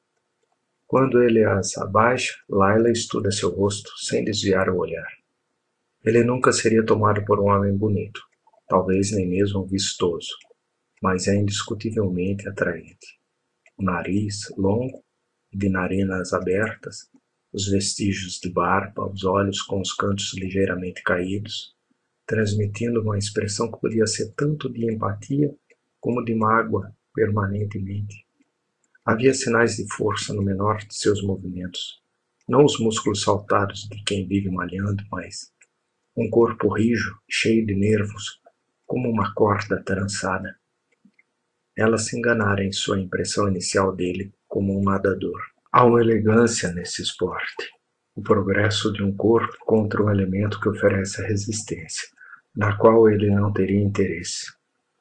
Quando ele as abaixa, Laila estuda seu rosto sem desviar o olhar. Ele nunca seria tomado por um homem bonito, talvez nem mesmo vistoso, mas é indiscutivelmente atraente. O nariz longo e de narinas abertas, os vestígios de barba, os olhos com os cantos ligeiramente caídos, transmitindo uma expressão que podia ser tanto de empatia como de mágoa permanentemente. Havia sinais de força no menor de seus movimentos, não os músculos saltados de quem vive malhando, mas um corpo rijo, cheio de nervos, como uma corda trançada. Ela se enganara em sua impressão inicial dele como um nadador. Há uma elegância nesse esporte, o progresso de um corpo contra um elemento que oferece resistência, na qual ele não teria interesse.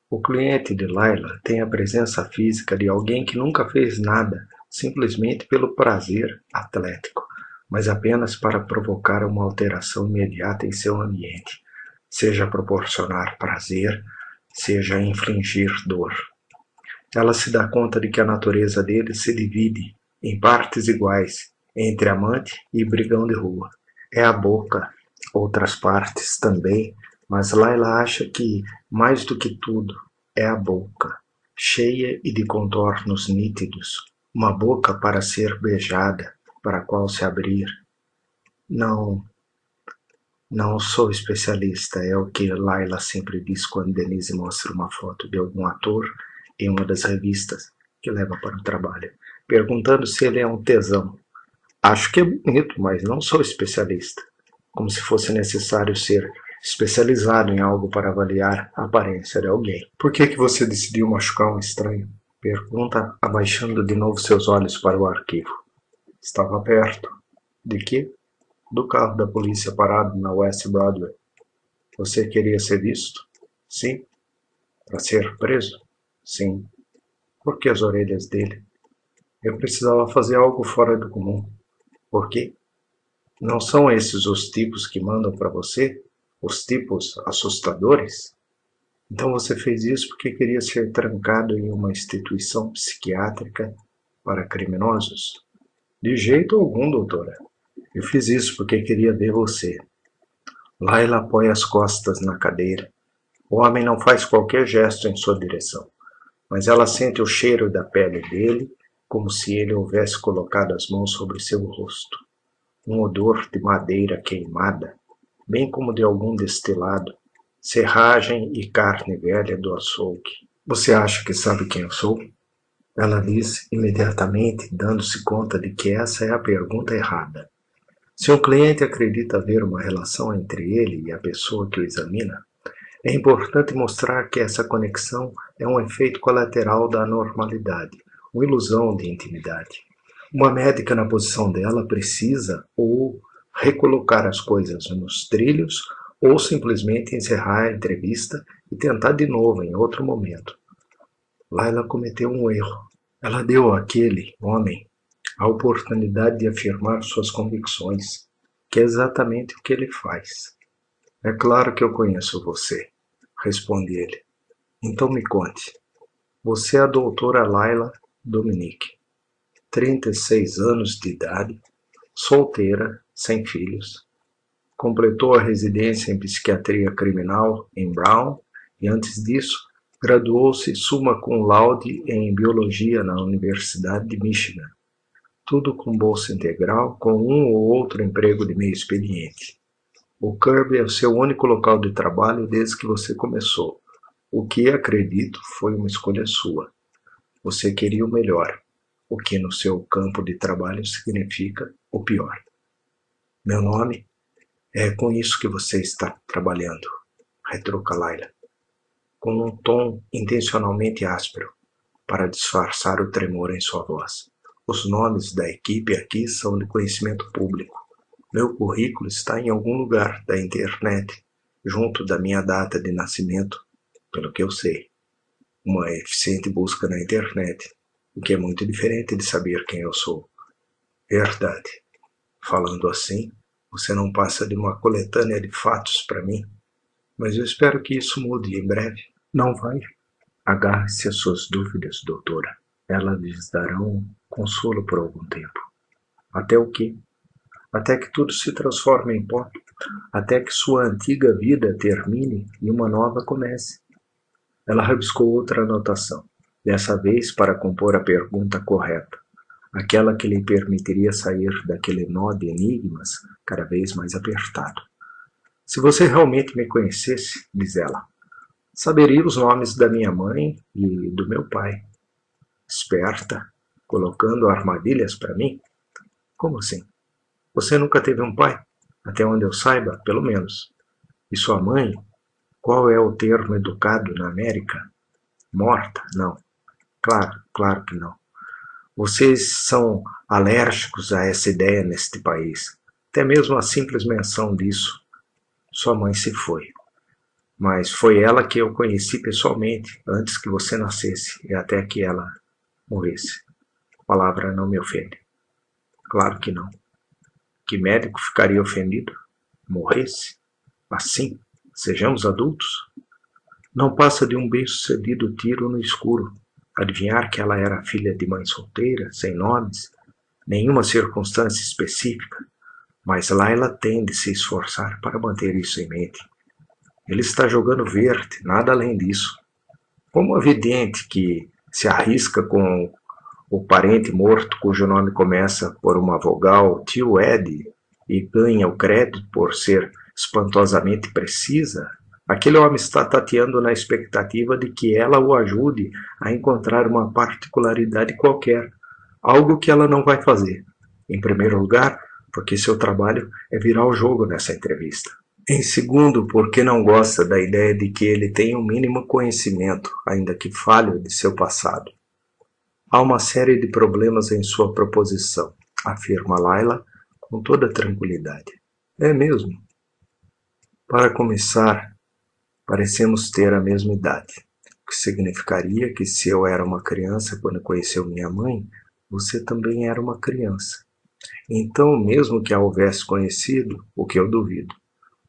O cliente de Laila tem a presença física de alguém que nunca fez nada, simplesmente pelo prazer atlético, mas apenas para provocar uma alteração imediata em seu ambiente, seja proporcionar prazer, seja infligir dor. Ela se dá conta de que a natureza dele se divide em partes iguais entre amante e brigão de rua. É a boca, outras partes também, mas Laila acha que, mais do que tudo, é a boca, cheia e de contornos nítidos, uma boca para ser beijada, para a qual se abrir. Não sou especialista, é o que Laila sempre diz quando Denise mostra uma foto de algum ator em uma das revistas que leva para o trabalho, perguntando se ele é um tesão. Acho que é bonito, mas não sou especialista. Como se fosse necessário ser especializado em algo para avaliar a aparência de alguém. Por que você decidiu machucar um estranho? Pergunta, abaixando de novo seus olhos para o arquivo. Estava perto. De quê? Do carro da polícia parado na West Broadway. Você queria ser visto? Sim. Para ser preso? Sim. Por que as orelhas dele? Eu precisava fazer algo fora do comum. Por quê? Não são esses os tipos que mandam para você? Os tipos assustadores? Então você fez isso porque queria ser trancado em uma instituição psiquiátrica para criminosos? De jeito algum, doutora. Eu fiz isso porque queria ver você. Layla apoia as costas na cadeira. O homem não faz qualquer gesto em sua direção, mas ela sente o cheiro da pele dele, como se ele houvesse colocado as mãos sobre seu rosto. Um odor de madeira queimada, bem como de algum destilado, serragem e carne velha do açougue. Você acha que sabe quem eu sou? Ela disse imediatamente, dando-se conta de que essa é a pergunta errada. Se um cliente acredita haver uma relação entre ele e a pessoa que o examina, é importante mostrar que essa conexão é um efeito colateral da anormalidade, uma ilusão de intimidade. Uma médica na posição dela precisa ou recolocar as coisas nos trilhos ou simplesmente encerrar a entrevista e tentar de novo em outro momento. Layla cometeu um erro. Ela deu àquele homem a oportunidade de afirmar suas convicções, que é exatamente o que ele faz. É claro que eu conheço você, responde ele. Então me conte. Você é a doutora Layla Dominique, 36 anos de idade, solteira, sem filhos. Completou a residência em psiquiatria criminal em Brown e antes disso graduou-se summa cum laude em biologia na Universidade de Michigan. Tudo com bolsa integral, com um ou outro emprego de meio expediente. O Kirby é o seu único local de trabalho desde que você começou, o que, acredito, foi uma escolha sua. Você queria o melhor, o que no seu campo de trabalho significa o pior. Meu nome é com isso que você está trabalhando, retruca Layla, com um tom intencionalmente áspero, para disfarçar o tremor em sua voz. Os nomes da equipe aqui são de conhecimento público. Meu currículo está em algum lugar da internet, junto da minha data de nascimento, pelo que eu sei. Uma eficiente busca na internet, o que é muito diferente de saber quem eu sou. Verdade. Falando assim, você não passa de uma coletânea de fatos para mim, mas eu espero que isso mude em breve. Não vai? Agarre-se às suas dúvidas, doutora. Elas lhes darão consolo por algum tempo. Até o quê? Até que tudo se transforme em pó, até que sua antiga vida termine e uma nova comece. Ela rabiscou outra anotação, dessa vez para compor a pergunta correta, aquela que lhe permitiria sair daquele nó de enigmas cada vez mais apertado. Se você realmente me conhecesse, diz ela, saberia os nomes da minha mãe e do meu pai. Esperta, colocando armadilhas para mim? Como assim? Você nunca teve um pai? Até onde eu saiba, pelo menos. E sua mãe? Qual é o termo educado na América? Morta? Não. Claro que não. Vocês são alérgicos a essa ideia neste país. Até mesmo a simples menção disso. Sua mãe se foi. Mas foi ela que eu conheci pessoalmente, antes que você nascesse e até que ela morresse. A palavra não me ofende. Claro que não. Que médico ficaria ofendido? Morresse? Assim? Sejamos adultos? Não passa de um bem-sucedido tiro no escuro. Adivinhar que ela era filha de mãe solteira, sem nomes, nenhuma circunstância específica, mas Layla tem de se esforçar para manter isso em mente. Ele está jogando verde, nada além disso. Como é evidente que se arrisca com o parente morto cujo nome começa por uma vogal, tio Ed, e ganha o crédito por ser espantosamente precisa, aquele homem está tateando na expectativa de que ela o ajude a encontrar uma particularidade qualquer, algo que ela não vai fazer. Em primeiro lugar, porque seu trabalho é virar o jogo nessa entrevista. Em segundo, porque não gosta da ideia de que ele tenha um mínimo conhecimento, ainda que falho, de seu passado. Há uma série de problemas em sua proposição, afirma Layla com toda tranquilidade. É mesmo? Para começar, parecemos ter a mesma idade, o que significaria que se eu era uma criança quando conheceu minha mãe, você também era uma criança. Então, mesmo que a houvesse conhecido, o que eu duvido,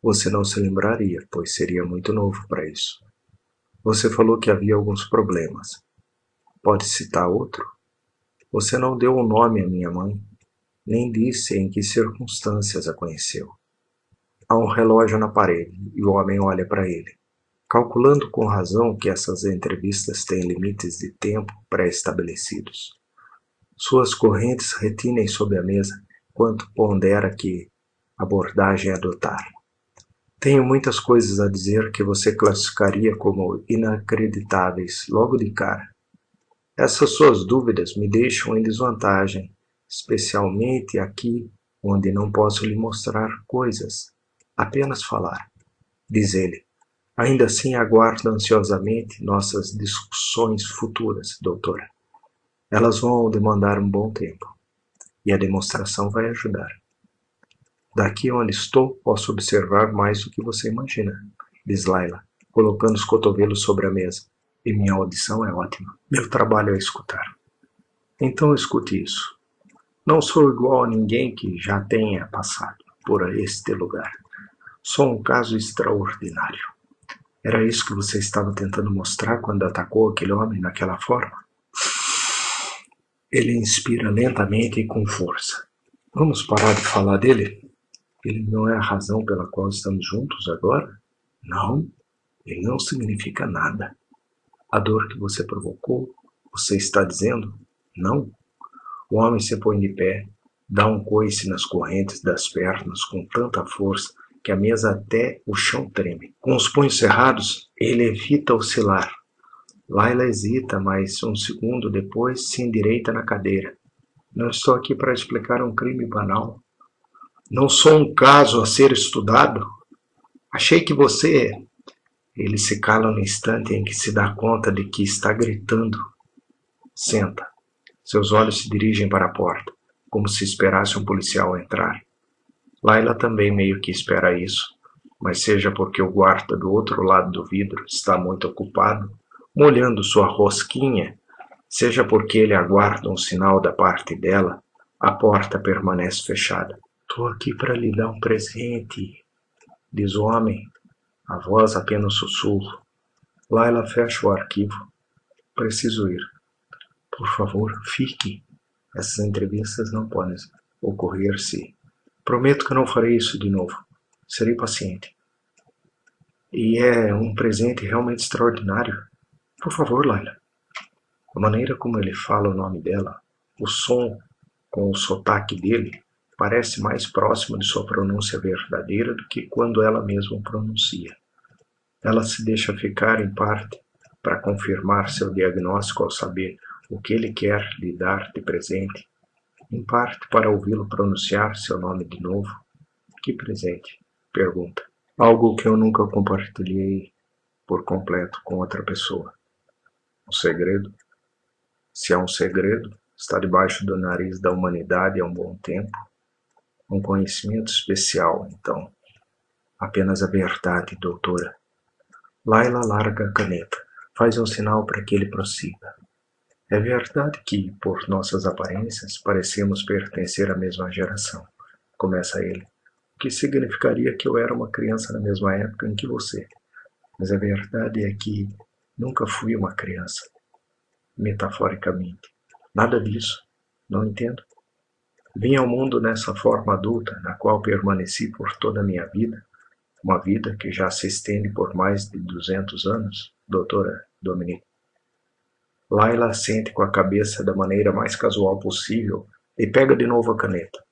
você não se lembraria, pois seria muito novo para isso. Você falou que havia alguns problemas. Pode citar outro? Você não deu um nome à minha mãe, nem disse em que circunstâncias a conheceu. Há um relógio na parede e o homem olha para ele, calculando com razão que essas entrevistas têm limites de tempo pré-estabelecidos. Suas correntes retinem sob a mesa quanto pondera que abordagem adotar. Tenho muitas coisas a dizer que você classificaria como inacreditáveis logo de cara. Essas suas dúvidas me deixam em desvantagem, especialmente aqui onde não posso lhe mostrar coisas, apenas falar. Diz ele. Ainda assim aguardo ansiosamente nossas discussões futuras, doutora. Elas vão demandar um bom tempo, e a demonstração vai ajudar. Daqui onde estou, posso observar mais do que você imagina, diz Layla, colocando os cotovelos sobre a mesa. E minha audição é ótima. Meu trabalho é escutar. Então escute isso. Não sou igual a ninguém que já tenha passado por este lugar. Sou um caso extraordinário. Era isso que você estava tentando mostrar quando atacou aquele homem daquela forma? Ele inspira lentamente e com força. Vamos parar de falar dele? Ele não é a razão pela qual estamos juntos agora? Não, ele não significa nada. A dor que você provocou, você está dizendo? Não. O homem se põe de pé, dá um coice nas correntes das pernas com tanta força que a mesa até o chão treme. Com os punhos cerrados, ele evita oscilar. Layla hesita, mas um segundo depois se endireita na cadeira. Não estou aqui para explicar um crime banal. Não sou um caso a ser estudado. Achei que você... Ele se cala no instante em que se dá conta de que está gritando. Senta. Seus olhos se dirigem para a porta, como se esperasse um policial entrar. Layla também meio que espera isso, mas seja porque o guarda do outro lado do vidro está muito ocupado, molhando sua rosquinha, seja porque ele aguarda um sinal da parte dela, a porta permanece fechada. Estou aqui para lhe dar um presente, diz o homem, a voz apenas sussurro. Layla fecha o arquivo. Preciso ir. Por favor, fique. Essas entrevistas não podem ocorrer se... Prometo que não farei isso de novo. Serei paciente. E é um presente realmente extraordinário. Por favor, Layla. A maneira como ele fala o nome dela, o som com o sotaque dele, parece mais próximo de sua pronúncia verdadeira do que quando ela mesma o pronuncia. Ela se deixa ficar, em parte, para confirmar seu diagnóstico ao saber o que ele quer lhe dar de presente, em parte para ouvi-lo pronunciar seu nome de novo. Que presente? Pergunta. Algo que eu nunca compartilhei por completo com outra pessoa. Um segredo? Se é um segredo, está debaixo do nariz da humanidade há um bom tempo. Um conhecimento especial, então. Apenas a verdade, doutora. Layla larga a caneta, faz um sinal para que ele prossiga. É verdade que, por nossas aparências, parecemos pertencer à mesma geração, começa ele, o que significaria que eu era uma criança na mesma época em que você. Mas a verdade é que nunca fui uma criança, metaforicamente. Nada disso, não entendo. Vim ao mundo nessa forma adulta, na qual permaneci por toda a minha vida, uma vida que já se estende por mais de 200 anos, doutora Dominique. Layla assente com a cabeça da maneira mais casual possível e pega de novo a caneta.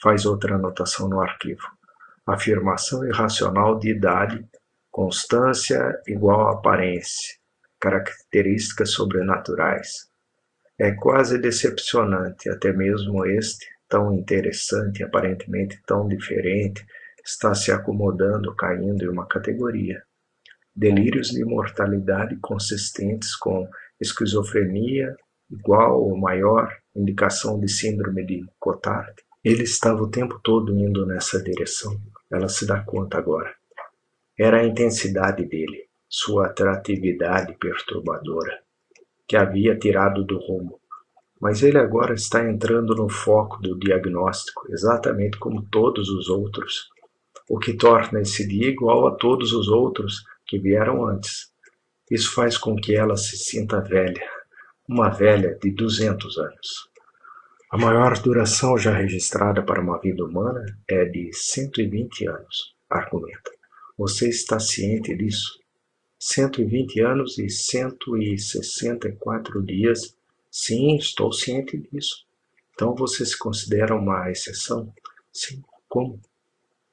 Faz outra anotação no arquivo. Afirmação irracional de idade, constância igual a aparência, características sobrenaturais. É quase decepcionante, até mesmo este, tão interessante e aparentemente tão diferente, está se acomodando, caindo em uma categoria. Delírios de imortalidade consistentes com esquizofrenia igual ou maior indicação de síndrome de Cotard. Ele estava o tempo todo indo nessa direção. Ela se dá conta agora. Era a intensidade dele, sua atratividade perturbadora, que havia tirado do rumo. Mas ele agora está entrando no foco do diagnóstico, exatamente como todos os outros, o que torna esse dia igual a todos os outros que vieram antes. Isso faz com que ela se sinta velha, uma velha de 200 anos. A maior duração já registrada para uma vida humana é de 120 anos, argumenta. Você está ciente disso? 120 anos e 164 dias. Sim, estou ciente disso. Então você se considera uma exceção? Sim, como?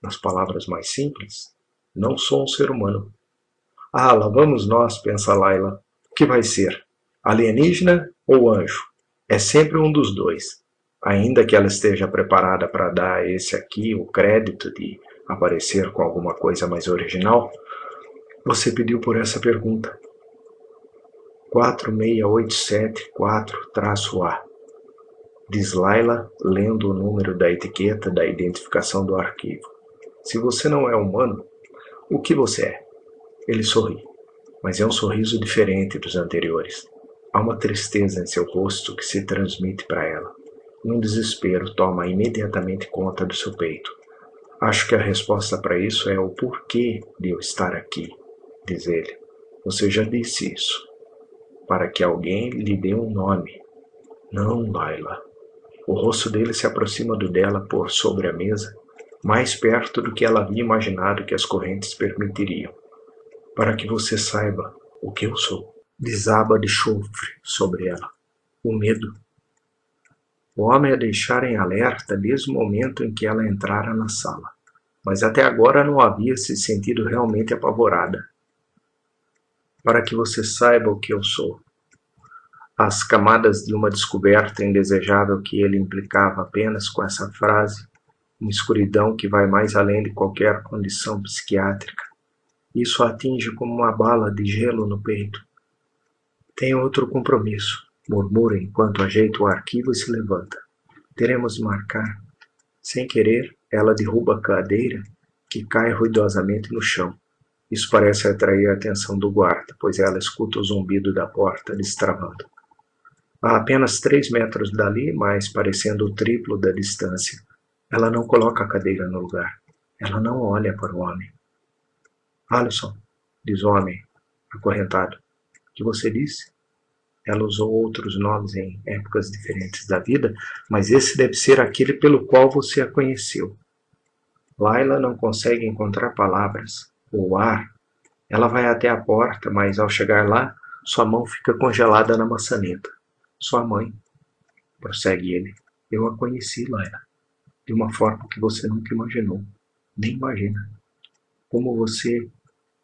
Nas palavras mais simples, não sou um ser humano. Ah, lá vamos nós, pensa Layla. O que vai ser? Alienígena ou anjo? É sempre um dos dois. Ainda que ela esteja preparada para dar a esse aqui o crédito de aparecer com alguma coisa mais original, você pediu por essa pergunta. 46874-A. Diz Layla, lendo o número da etiqueta da identificação do arquivo. Se você não é humano, o que você é? Ele sorri, mas é um sorriso diferente dos anteriores. Há uma tristeza em seu rosto que se transmite para ela. Um desespero toma imediatamente conta do seu peito. Acho que a resposta para isso é o porquê de eu estar aqui, diz ele. Você já disse isso. Para que alguém lhe dê um nome. Não, Layla. O rosto dele se aproxima do dela por sobre a mesa, mais perto do que ela havia imaginado que as correntes permitiriam. Para que você saiba o que eu sou. Desaba de chofre sobre ela. O medo. O homem a deixara em alerta desde o momento em que ela entrara na sala, mas até agora não havia se sentido realmente apavorada. Para que você saiba o que eu sou. As camadas de uma descoberta indesejável que ele implicava apenas com essa frase, uma escuridão que vai mais além de qualquer condição psiquiátrica. Isso a atinge como uma bala de gelo no peito. Tenho outro compromisso, murmura enquanto ajeita o arquivo e se levanta. Teremos de marcar. Sem querer, ela derruba a cadeira, que cai ruidosamente no chão. Isso parece atrair a atenção do guarda, pois ela escuta o zumbido da porta destravando. A apenas 3 metros dali, mas parecendo o triplo da distância, ela não coloca a cadeira no lugar. Ela não olha para o homem. Alisson, diz o homem, acorrentado. O que você disse? Ela usou outros nomes em épocas diferentes da vida, mas esse deve ser aquele pelo qual você a conheceu. Layla não consegue encontrar palavras, ou ar. Ela vai até a porta, mas ao chegar lá, sua mão fica congelada na maçaneta. Sua mãe, prossegue ele. Eu a conheci, Layla, de uma forma que você nunca imaginou, nem imagina. Como você,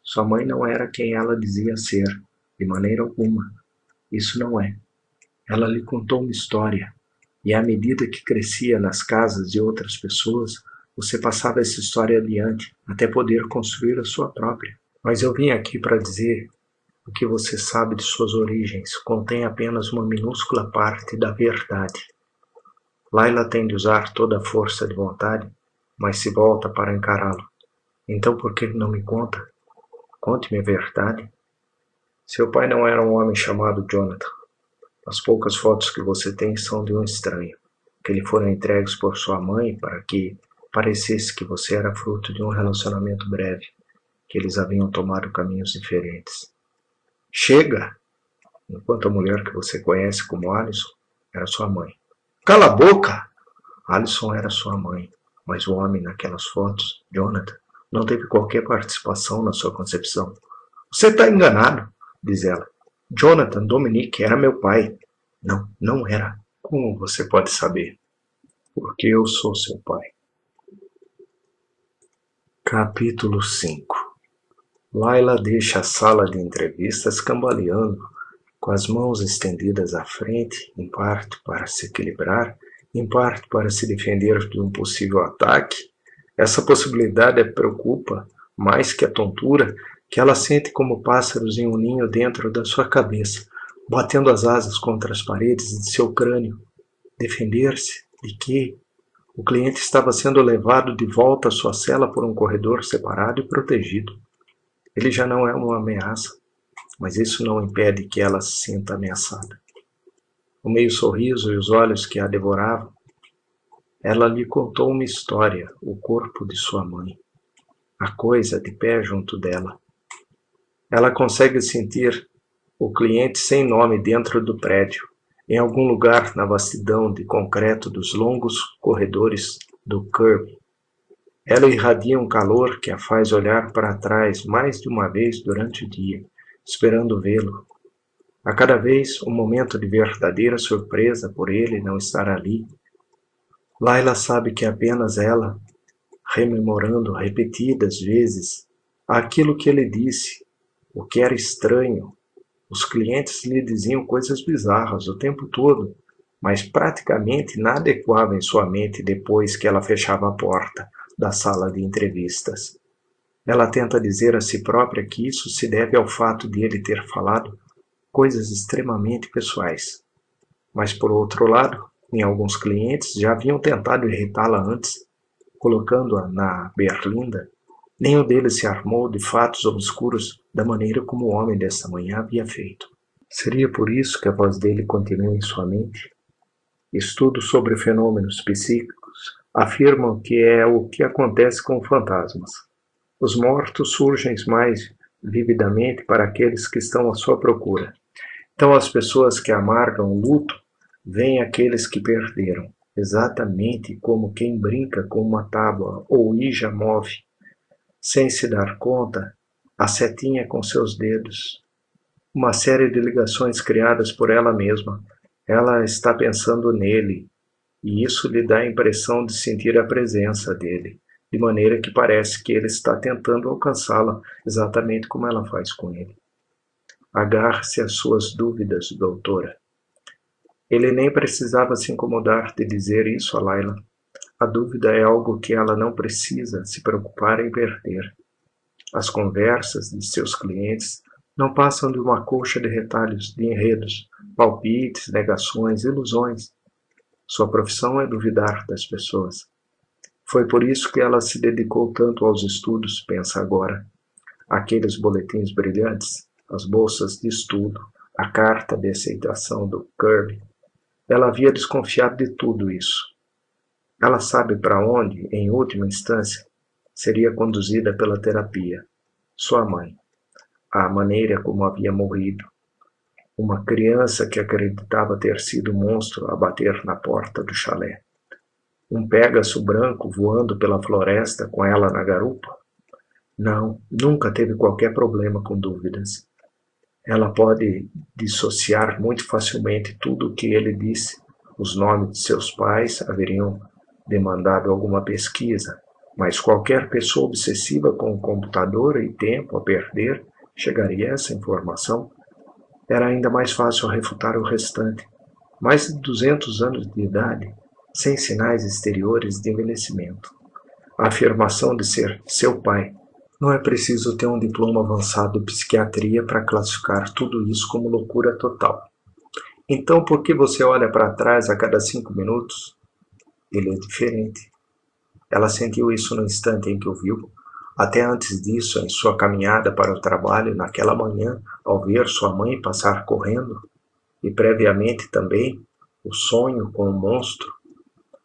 sua mãe não era quem ela dizia ser, de maneira alguma. Isso não é. Ela lhe contou uma história, e à medida que crescia nas casas de outras pessoas, você passava essa história adiante, até poder construir a sua própria. Mas eu vim aqui para dizer o que você sabe de suas origens contém apenas uma minúscula parte da verdade. Layla tem de usar toda a força de vontade, mas se volta para encará-lo. Então por que não me conta? Conte-me a verdade. Seu pai não era um homem chamado Jonathan. As poucas fotos que você tem são de um estranho, que lhe foram entregues por sua mãe para que parecesse que você era fruto de um relacionamento breve, que eles haviam tomado caminhos diferentes. Chega! Enquanto a mulher que você conhece como Alisson era sua mãe. Cala a boca! Alisson era sua mãe, mas o homem naquelas fotos, Jonathan, não teve qualquer participação na sua concepção. Você está enganado, diz ela. Jonathan Dominic era meu pai. Não, não era. Como você pode saber? Porque eu sou seu pai. Capítulo 5. Layla deixa a sala de entrevistas cambaleando, com as mãos estendidas à frente, em parte para se equilibrar, em parte para se defender de um possível ataque. Essa possibilidade a preocupa mais que a tontura que ela sente como pássaros em um ninho dentro da sua cabeça, batendo as asas contra as paredes de seu crânio. Defender-se de quê? O cliente estava sendo levado de volta à sua cela por um corredor separado e protegido. Ele já não é uma ameaça, mas isso não impede que ela se sinta ameaçada. O meio sorriso e os olhos que a devoravam, ela lhe contou uma história, o corpo de sua mãe, a coisa de pé junto dela. Ela consegue sentir o cliente sem nome dentro do prédio, em algum lugar na vastidão de concreto dos longos corredores do Kirby. Ela irradia um calor que a faz olhar para trás mais de uma vez durante o dia, esperando vê-lo. A cada vez um momento de verdadeira surpresa por ele não estar ali. Layla sabe que apenas ela, rememorando repetidas vezes aquilo que ele disse, o que era estranho. Os clientes lhe diziam coisas bizarras o tempo todo, mas praticamente nada ecoava em sua mente depois que ela fechava a porta da sala de entrevistas. Ela tenta dizer a si própria que isso se deve ao fato de ele ter falado coisas extremamente pessoais. Mas, por outro lado, em alguns clientes já haviam tentado irritá-la antes, colocando-a na berlinda. Nenhum deles se armou de fatos obscuros da maneira como o homem desta manhã havia feito. Seria por isso que a voz dele continua em sua mente? Estudos sobre fenômenos psíquicos afirmam que é o que acontece com fantasmas. Os mortos surgem mais vividamente para aqueles que estão à sua procura. Então as pessoas que amargam o luto veem aqueles que perderam, exatamente como quem brinca com uma tábua ou ija move, sem se dar conta, a setinha com seus dedos. Uma série de ligações criadas por ela mesma. Ela está pensando nele, e isso lhe dá a impressão de sentir a presença dele, de maneira que parece que ele está tentando alcançá-la, exatamente como ela faz com ele. Agarre-se às suas dúvidas, doutora. Ele nem precisava se incomodar de dizer isso a Layla. A dúvida é algo que ela não precisa se preocupar em perder. As conversas de seus clientes não passam de uma colcha de retalhos, de enredos, palpites, negações, ilusões. Sua profissão é duvidar das pessoas. Foi por isso que ela se dedicou tanto aos estudos, pensa agora. Aqueles boletins brilhantes, as bolsas de estudo, a carta de aceitação do Kirby. Ela havia desconfiado de tudo isso. Ela sabe para onde, em última instância, seria conduzida pela terapia. Sua mãe. A maneira como havia morrido. Uma criança que acreditava ter sido o monstro a bater na porta do chalé. Um Pégaso branco voando pela floresta com ela na garupa. Não, nunca teve qualquer problema com dúvidas. Ela pode dissociar muito facilmente tudo o que ele disse. Os nomes de seus pais haveriam demandado alguma pesquisa, mas qualquer pessoa obsessiva com computador e tempo a perder chegaria a essa informação. Era ainda mais fácil refutar o restante. Mais de 200 anos de idade, sem sinais exteriores de envelhecimento. A afirmação de ser seu pai. Não é preciso ter um diploma avançado de psiquiatria para classificar tudo isso como loucura total. Então, por que você olha para trás a cada 5 minutos? Ele é diferente. Ela sentiu isso no instante em que o viu. Até antes disso, em sua caminhada para o trabalho, naquela manhã, ao ver sua mãe passar correndo, e previamente também o sonho com o monstro.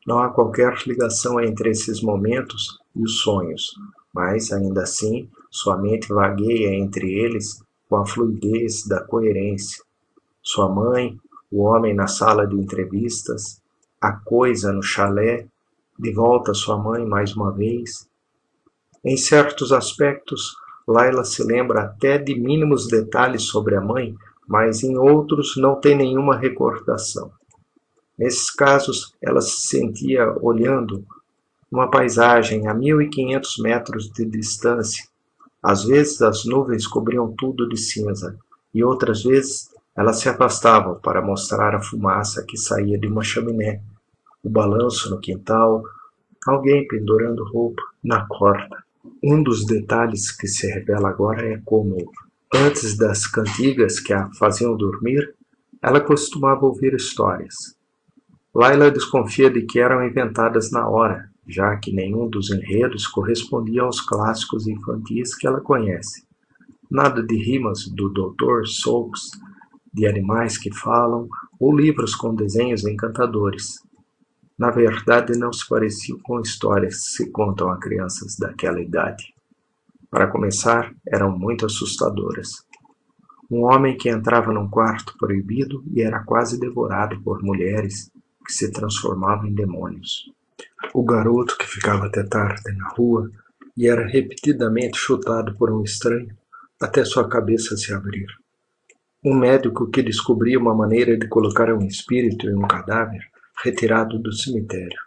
Não há qualquer ligação entre esses momentos e os sonhos, mas, ainda assim, sua mente vagueia entre eles com a fluidez da coerência. Sua mãe, o homem na sala de entrevistas, a coisa no chalé, de volta a sua mãe mais uma vez. Em certos aspectos, Layla se lembra até de mínimos detalhes sobre a mãe, mas em outros não tem nenhuma recordação. Nesses casos, ela se sentia olhando uma paisagem a 1.500 metros de distância. Às vezes as nuvens cobriam tudo de cinza, e outras vezes ela se afastava para mostrar a fumaça que saía de uma chaminé, o balanço no quintal, alguém pendurando roupa na corda. Um dos detalhes que se revela agora é como, antes das cantigas que a faziam dormir, Ela costumava ouvir histórias. Laila desconfia de que eram inventadas na hora, já que nenhum dos enredos correspondia aos clássicos infantis que ela conhece. Nada de rimas do Dr. Seuss, de animais que falam, ou livros com desenhos encantadores. Na verdade, não se pareciam com histórias que se contam a crianças daquela idade. Para começar, eram muito assustadoras. Um homem que entrava num quarto proibido e era quase devorado por mulheres que se transformavam em demônios. O garoto que ficava até tarde na rua e era repetidamente chutado por um estranho até sua cabeça se abrir. Um médico que descobria uma maneira de colocar um espírito em um cadáver retirado do cemitério.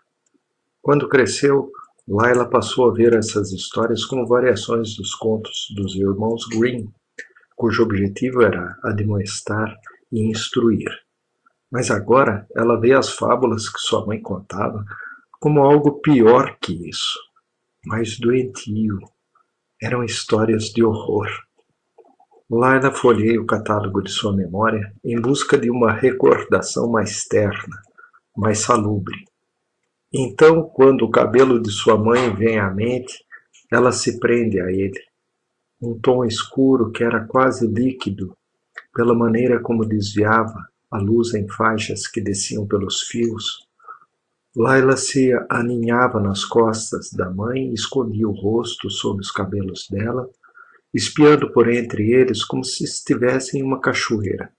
Quando cresceu, Laila passou a ver essas histórias como variações dos contos dos irmãos Grimm, cujo objetivo era admoestar e instruir. Mas agora ela vê as fábulas que sua mãe contava como algo pior que isso, mais doentio. Eram histórias de horror. Laila folheia o catálogo de sua memória em busca de uma recordação mais terna, mais salubre. Então, quando o cabelo de sua mãe vem à mente, ela se prende a ele. Um tom escuro que era quase líquido, pela maneira como desviava a luz em faixas que desciam pelos fios. Laila se aninhava nas costas da mãe e escondia o rosto sob os cabelos dela, espiando por entre eles como se estivesse em uma cachoeira.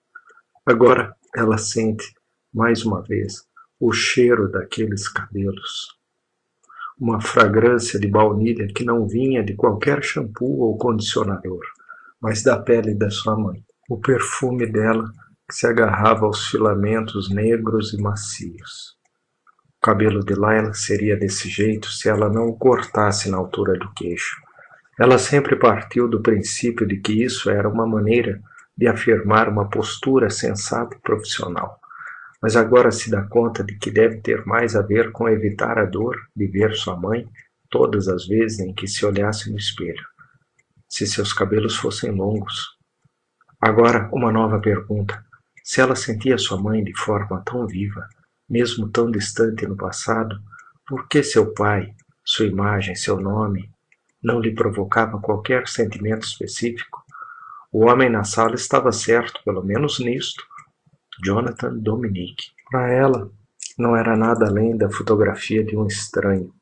Agora ela sente, mais uma vez, o cheiro daqueles cabelos. Uma fragrância de baunilha que não vinha de qualquer shampoo ou condicionador, mas da pele da sua mãe. O perfume dela que se agarrava aos filamentos negros e macios. O cabelo de Laila seria desse jeito se ela não o cortasse na altura do queixo. Ela sempre partiu do princípio de que isso era uma maneira de afirmar uma postura sensata e profissional. Mas agora se dá conta de que deve ter mais a ver com evitar a dor de ver sua mãe todas as vezes em que se olhasse no espelho. Se seus cabelos fossem longos. Agora, uma nova pergunta. Se ela sentia sua mãe de forma tão viva, mesmo tão distante no passado, por que seu pai, sua imagem, seu nome, não lhe provocava qualquer sentimento específico? O homem na sala estava certo, pelo menos nisto. Jonathan Dominic. Para ela, não era nada além da fotografia de um estranho,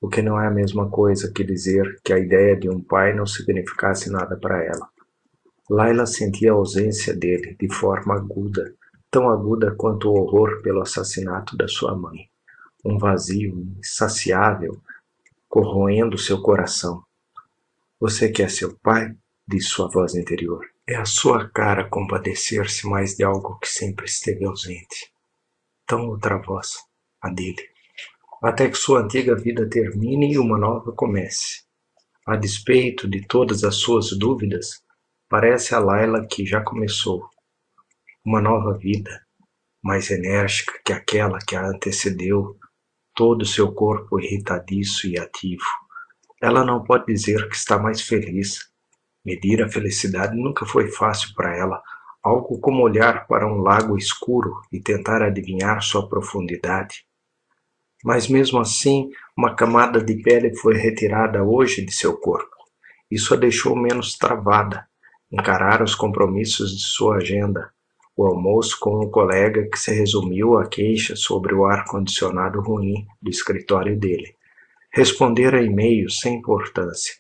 o que não é a mesma coisa que dizer que a ideia de um pai não significasse nada para ela. Laila sentia a ausência dele de forma aguda, tão aguda quanto o horror pelo assassinato da sua mãe. Um vazio insaciável corroendo seu coração. Você quer seu pai? Disse sua voz interior. É a sua cara compadecer-se mais de algo que sempre esteve ausente. Então outra voz, a dele. Até que sua antiga vida termine e uma nova comece. A despeito de todas as suas dúvidas, parece a Laila que já começou. Uma nova vida, mais enérgica que aquela que a antecedeu, todo o seu corpo irritadiço e ativo. Ela não pode dizer que está mais feliz. Medir a felicidade nunca foi fácil para ela, algo como olhar para um lago escuro e tentar adivinhar sua profundidade. Mas mesmo assim, uma camada de pele foi retirada hoje de seu corpo. Isso a deixou menos travada. Encarar os compromissos de sua agenda, o almoço com um colega que se resumiu à queixa sobre o ar-condicionado ruim do escritório dele. Responder a e-mails sem importância.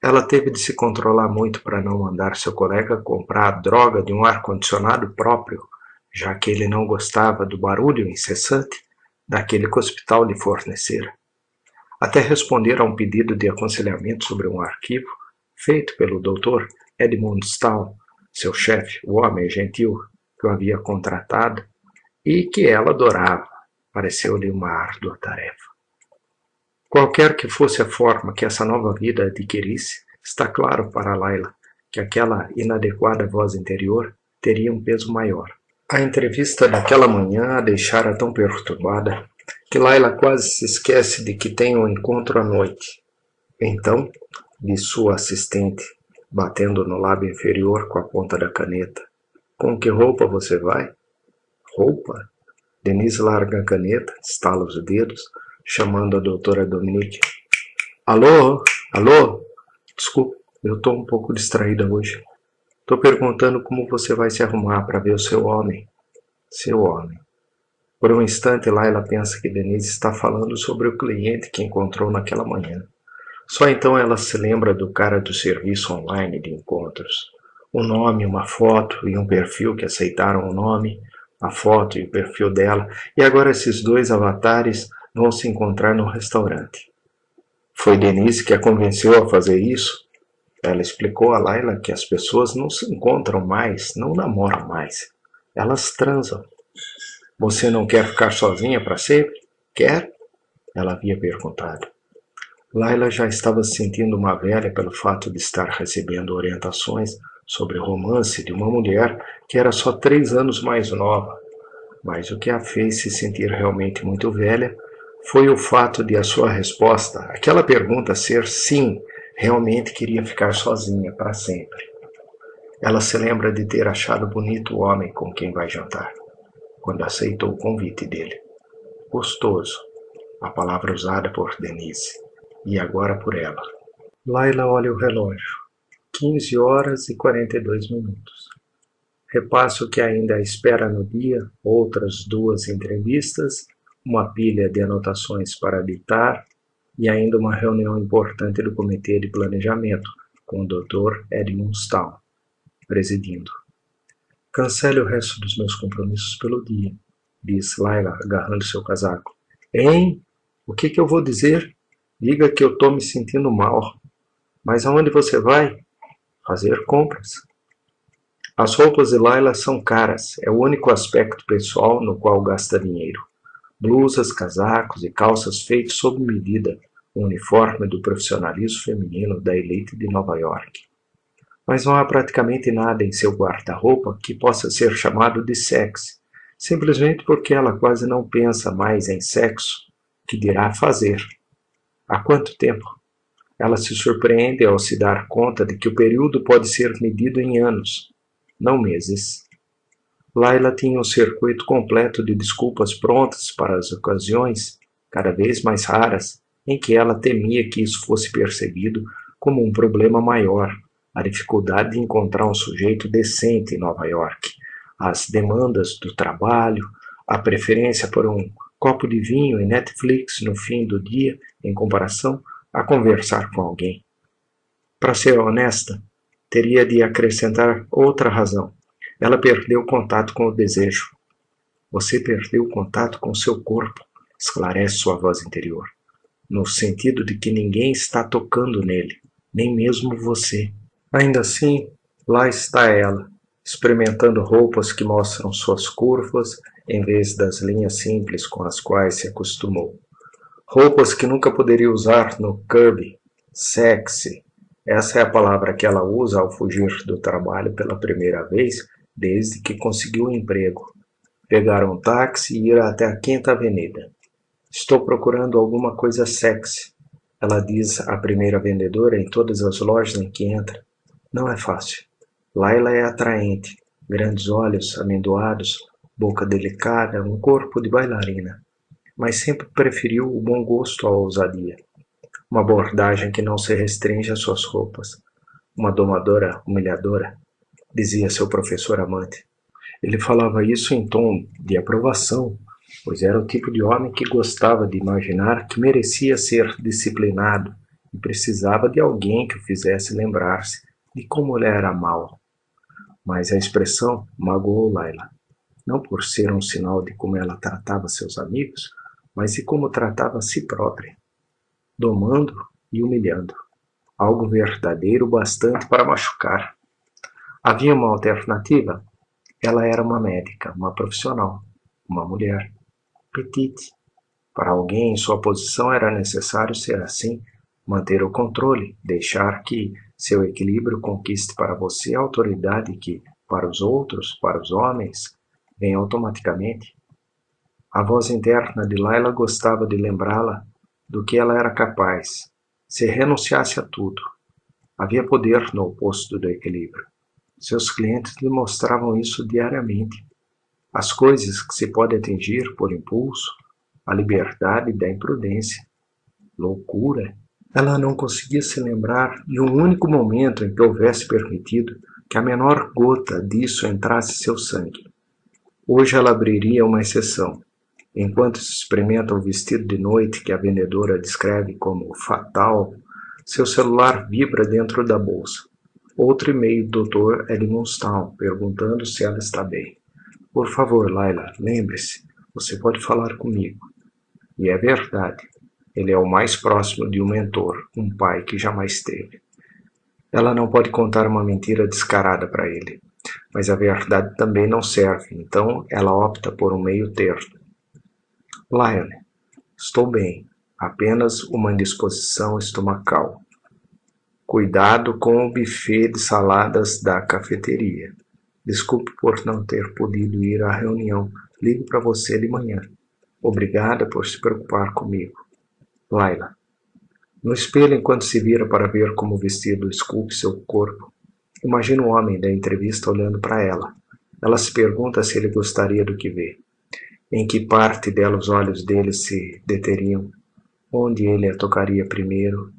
Ela teve de se controlar muito para não mandar seu colega comprar a droga de um ar-condicionado próprio, já que ele não gostava do barulho incessante daquele que o hospital lhe fornecera. Até responder a um pedido de aconselhamento sobre um arquivo feito pelo Dr. Edmund Stahl, seu chefe, o homem gentil que o havia contratado e que ela adorava, pareceu-lhe uma árdua tarefa. Qualquer que fosse a forma que essa nova vida adquirisse, está claro para Laila que aquela inadequada voz interior teria um peso maior. A entrevista daquela manhã a deixara tão perturbada que Laila quase se esquece de que tem um encontro à noite. Então, disse sua assistente, batendo no lábio inferior com a ponta da caneta, com que roupa você vai? Roupa? Denise larga a caneta, estala os dedos, chamando a doutora Dominique. Alô? Alô? Desculpe, eu estou um pouco distraída hoje. Estou perguntando como você vai se arrumar para ver o seu homem. Seu homem. Por um instante, Laila pensa que Denise está falando sobre o cliente que encontrou naquela manhã. Só então ela se lembra do cara do serviço online de encontros. Um nome, uma foto e um perfil que aceitaram o nome, a foto e o perfil dela, e agora esses dois avatares vão se encontrar no restaurante. Foi Denise que a convenceu a fazer isso? Ela explicou a Laila que as pessoas não se encontram mais, não namoram mais. Elas transam. Você não quer ficar sozinha para sempre? Quer? Ela havia perguntado. Laila já estava se sentindo uma velha pelo fato de estar recebendo orientações sobre o romance de uma mulher que era só 3 anos mais nova. Mas o que a fez se sentir realmente muito velha foi o fato de a sua resposta, aquela pergunta ser sim, realmente queria ficar sozinha para sempre. Ela se lembra de ter achado bonito o homem com quem vai jantar, quando aceitou o convite dele. Gostoso, a palavra usada por Denise, e agora por ela. Laila olha o relógio. 15 horas e 42 minutos. Repasso que ainda a espera no dia outras 2 entrevistas, uma pilha de anotações para ditar e ainda uma reunião importante do Comitê de Planejamento com o Dr. Edmund Stahl, presidindo. Cancele o resto dos meus compromissos pelo dia, disse Laila, agarrando seu casaco. Hein? O que eu vou dizer? Diga que eu estou me sentindo mal. Mas aonde você vai? Fazer compras. As roupas de Laila são caras, é o único aspecto pessoal no qual gasta dinheiro. Blusas, casacos e calças feitos sob medida, o uniforme do profissionalismo feminino da elite de Nova York. Mas não há praticamente nada em seu guarda-roupa que possa ser chamado de sexy, simplesmente porque ela quase não pensa mais em sexo, que dirá fazer. Há quanto tempo? Ela se surpreende ao se dar conta de que o período pode ser medido em anos, não meses. Laila tinha um circuito completo de desculpas prontas para as ocasiões, cada vez mais raras, em que ela temia que isso fosse percebido como um problema maior, a dificuldade de encontrar um sujeito decente em Nova York, as demandas do trabalho, a preferência por um copo de vinho e Netflix no fim do dia, em comparação a conversar com alguém. Para ser honesta, teria de acrescentar outra razão. Ela perdeu contato com o desejo. Você perdeu contato com seu corpo, esclarece sua voz interior, no sentido de que ninguém está tocando nele, nem mesmo você. Ainda assim, lá está ela, experimentando roupas que mostram suas curvas em vez das linhas simples com as quais se acostumou. Roupas que nunca poderia usar no Kirby. Sexy. Essa é a palavra que ela usa ao fugir do trabalho pela primeira vez desde que conseguiu um emprego. Pegar um táxi e ir até a 5ª Avenida. Estou procurando alguma coisa sexy, ela diz à primeira vendedora em todas as lojas em que entra. Não é fácil. Laila é atraente. Grandes olhos, amendoados, boca delicada, um corpo de bailarina. Mas sempre preferiu o bom gosto à ousadia. Uma abordagem que não se restringe às suas roupas. Uma domadora humilhadora, dizia seu professor amante. Ele falava isso em tom de aprovação, pois era o tipo de homem que gostava de imaginar que merecia ser disciplinado e precisava de alguém que o fizesse lembrar-se de como ele era mau. Mas a expressão magoou Laila, não por ser um sinal de como ela tratava seus amigos, mas de como tratava a si própria, domando e humilhando, algo verdadeiro bastante para machucar. Havia uma alternativa? Ela era uma médica, uma profissional, uma mulher, petite. Para alguém em sua posição era necessário ser assim, manter o controle, deixar que seu equilíbrio conquiste para você a autoridade que, para os outros, para os homens, vem automaticamente. A voz interna de Laila gostava de lembrá-la do que ela era capaz, se renunciasse a tudo. Havia poder no oposto do equilíbrio. Seus clientes lhe mostravam isso diariamente. as coisas que se pode atingir por impulso, a liberdade da imprudência. Loucura! Ela não conseguia se lembrar de um único momento em que houvesse permitido que a menor gota disso entrasse em seu sangue. Hoje ela abriria uma exceção. Enquanto se experimenta o vestido de noite que a vendedora descreve como fatal, seu celular vibra dentro da bolsa. Outro e-mail do Dr. Edmonstown, perguntando se ela está bem. Por favor, Laila, lembre-se, você pode falar comigo. E é verdade. Ele é o mais próximo de um mentor, um pai que jamais teve. Ela não pode contar uma mentira descarada para ele, mas a verdade também não serve, então ela opta por um meio termo. Lionel, estou bem, apenas uma indisposição estomacal. Cuidado com o buffet de saladas da cafeteria. Desculpe por não ter podido ir à reunião. Ligo para você de manhã. Obrigada por se preocupar comigo. Laila. No espelho, enquanto se vira para ver como o vestido esculpe seu corpo, imagina o homem da entrevista olhando para ela. Ela se pergunta se ele gostaria do que vê. Em que parte dela os olhos dele se deteriam? Onde ele a tocaria primeiro?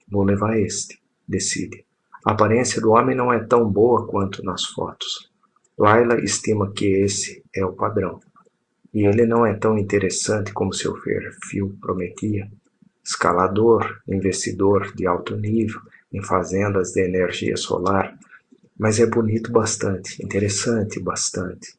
Vou levar este, decide. A aparência do homem não é tão boa quanto nas fotos. Laila estima que esse é o padrão. E ele não é tão interessante como seu perfil prometia. Escalador, investidor de alto nível em fazendas de energia solar, mas é bonito bastante, interessante bastante.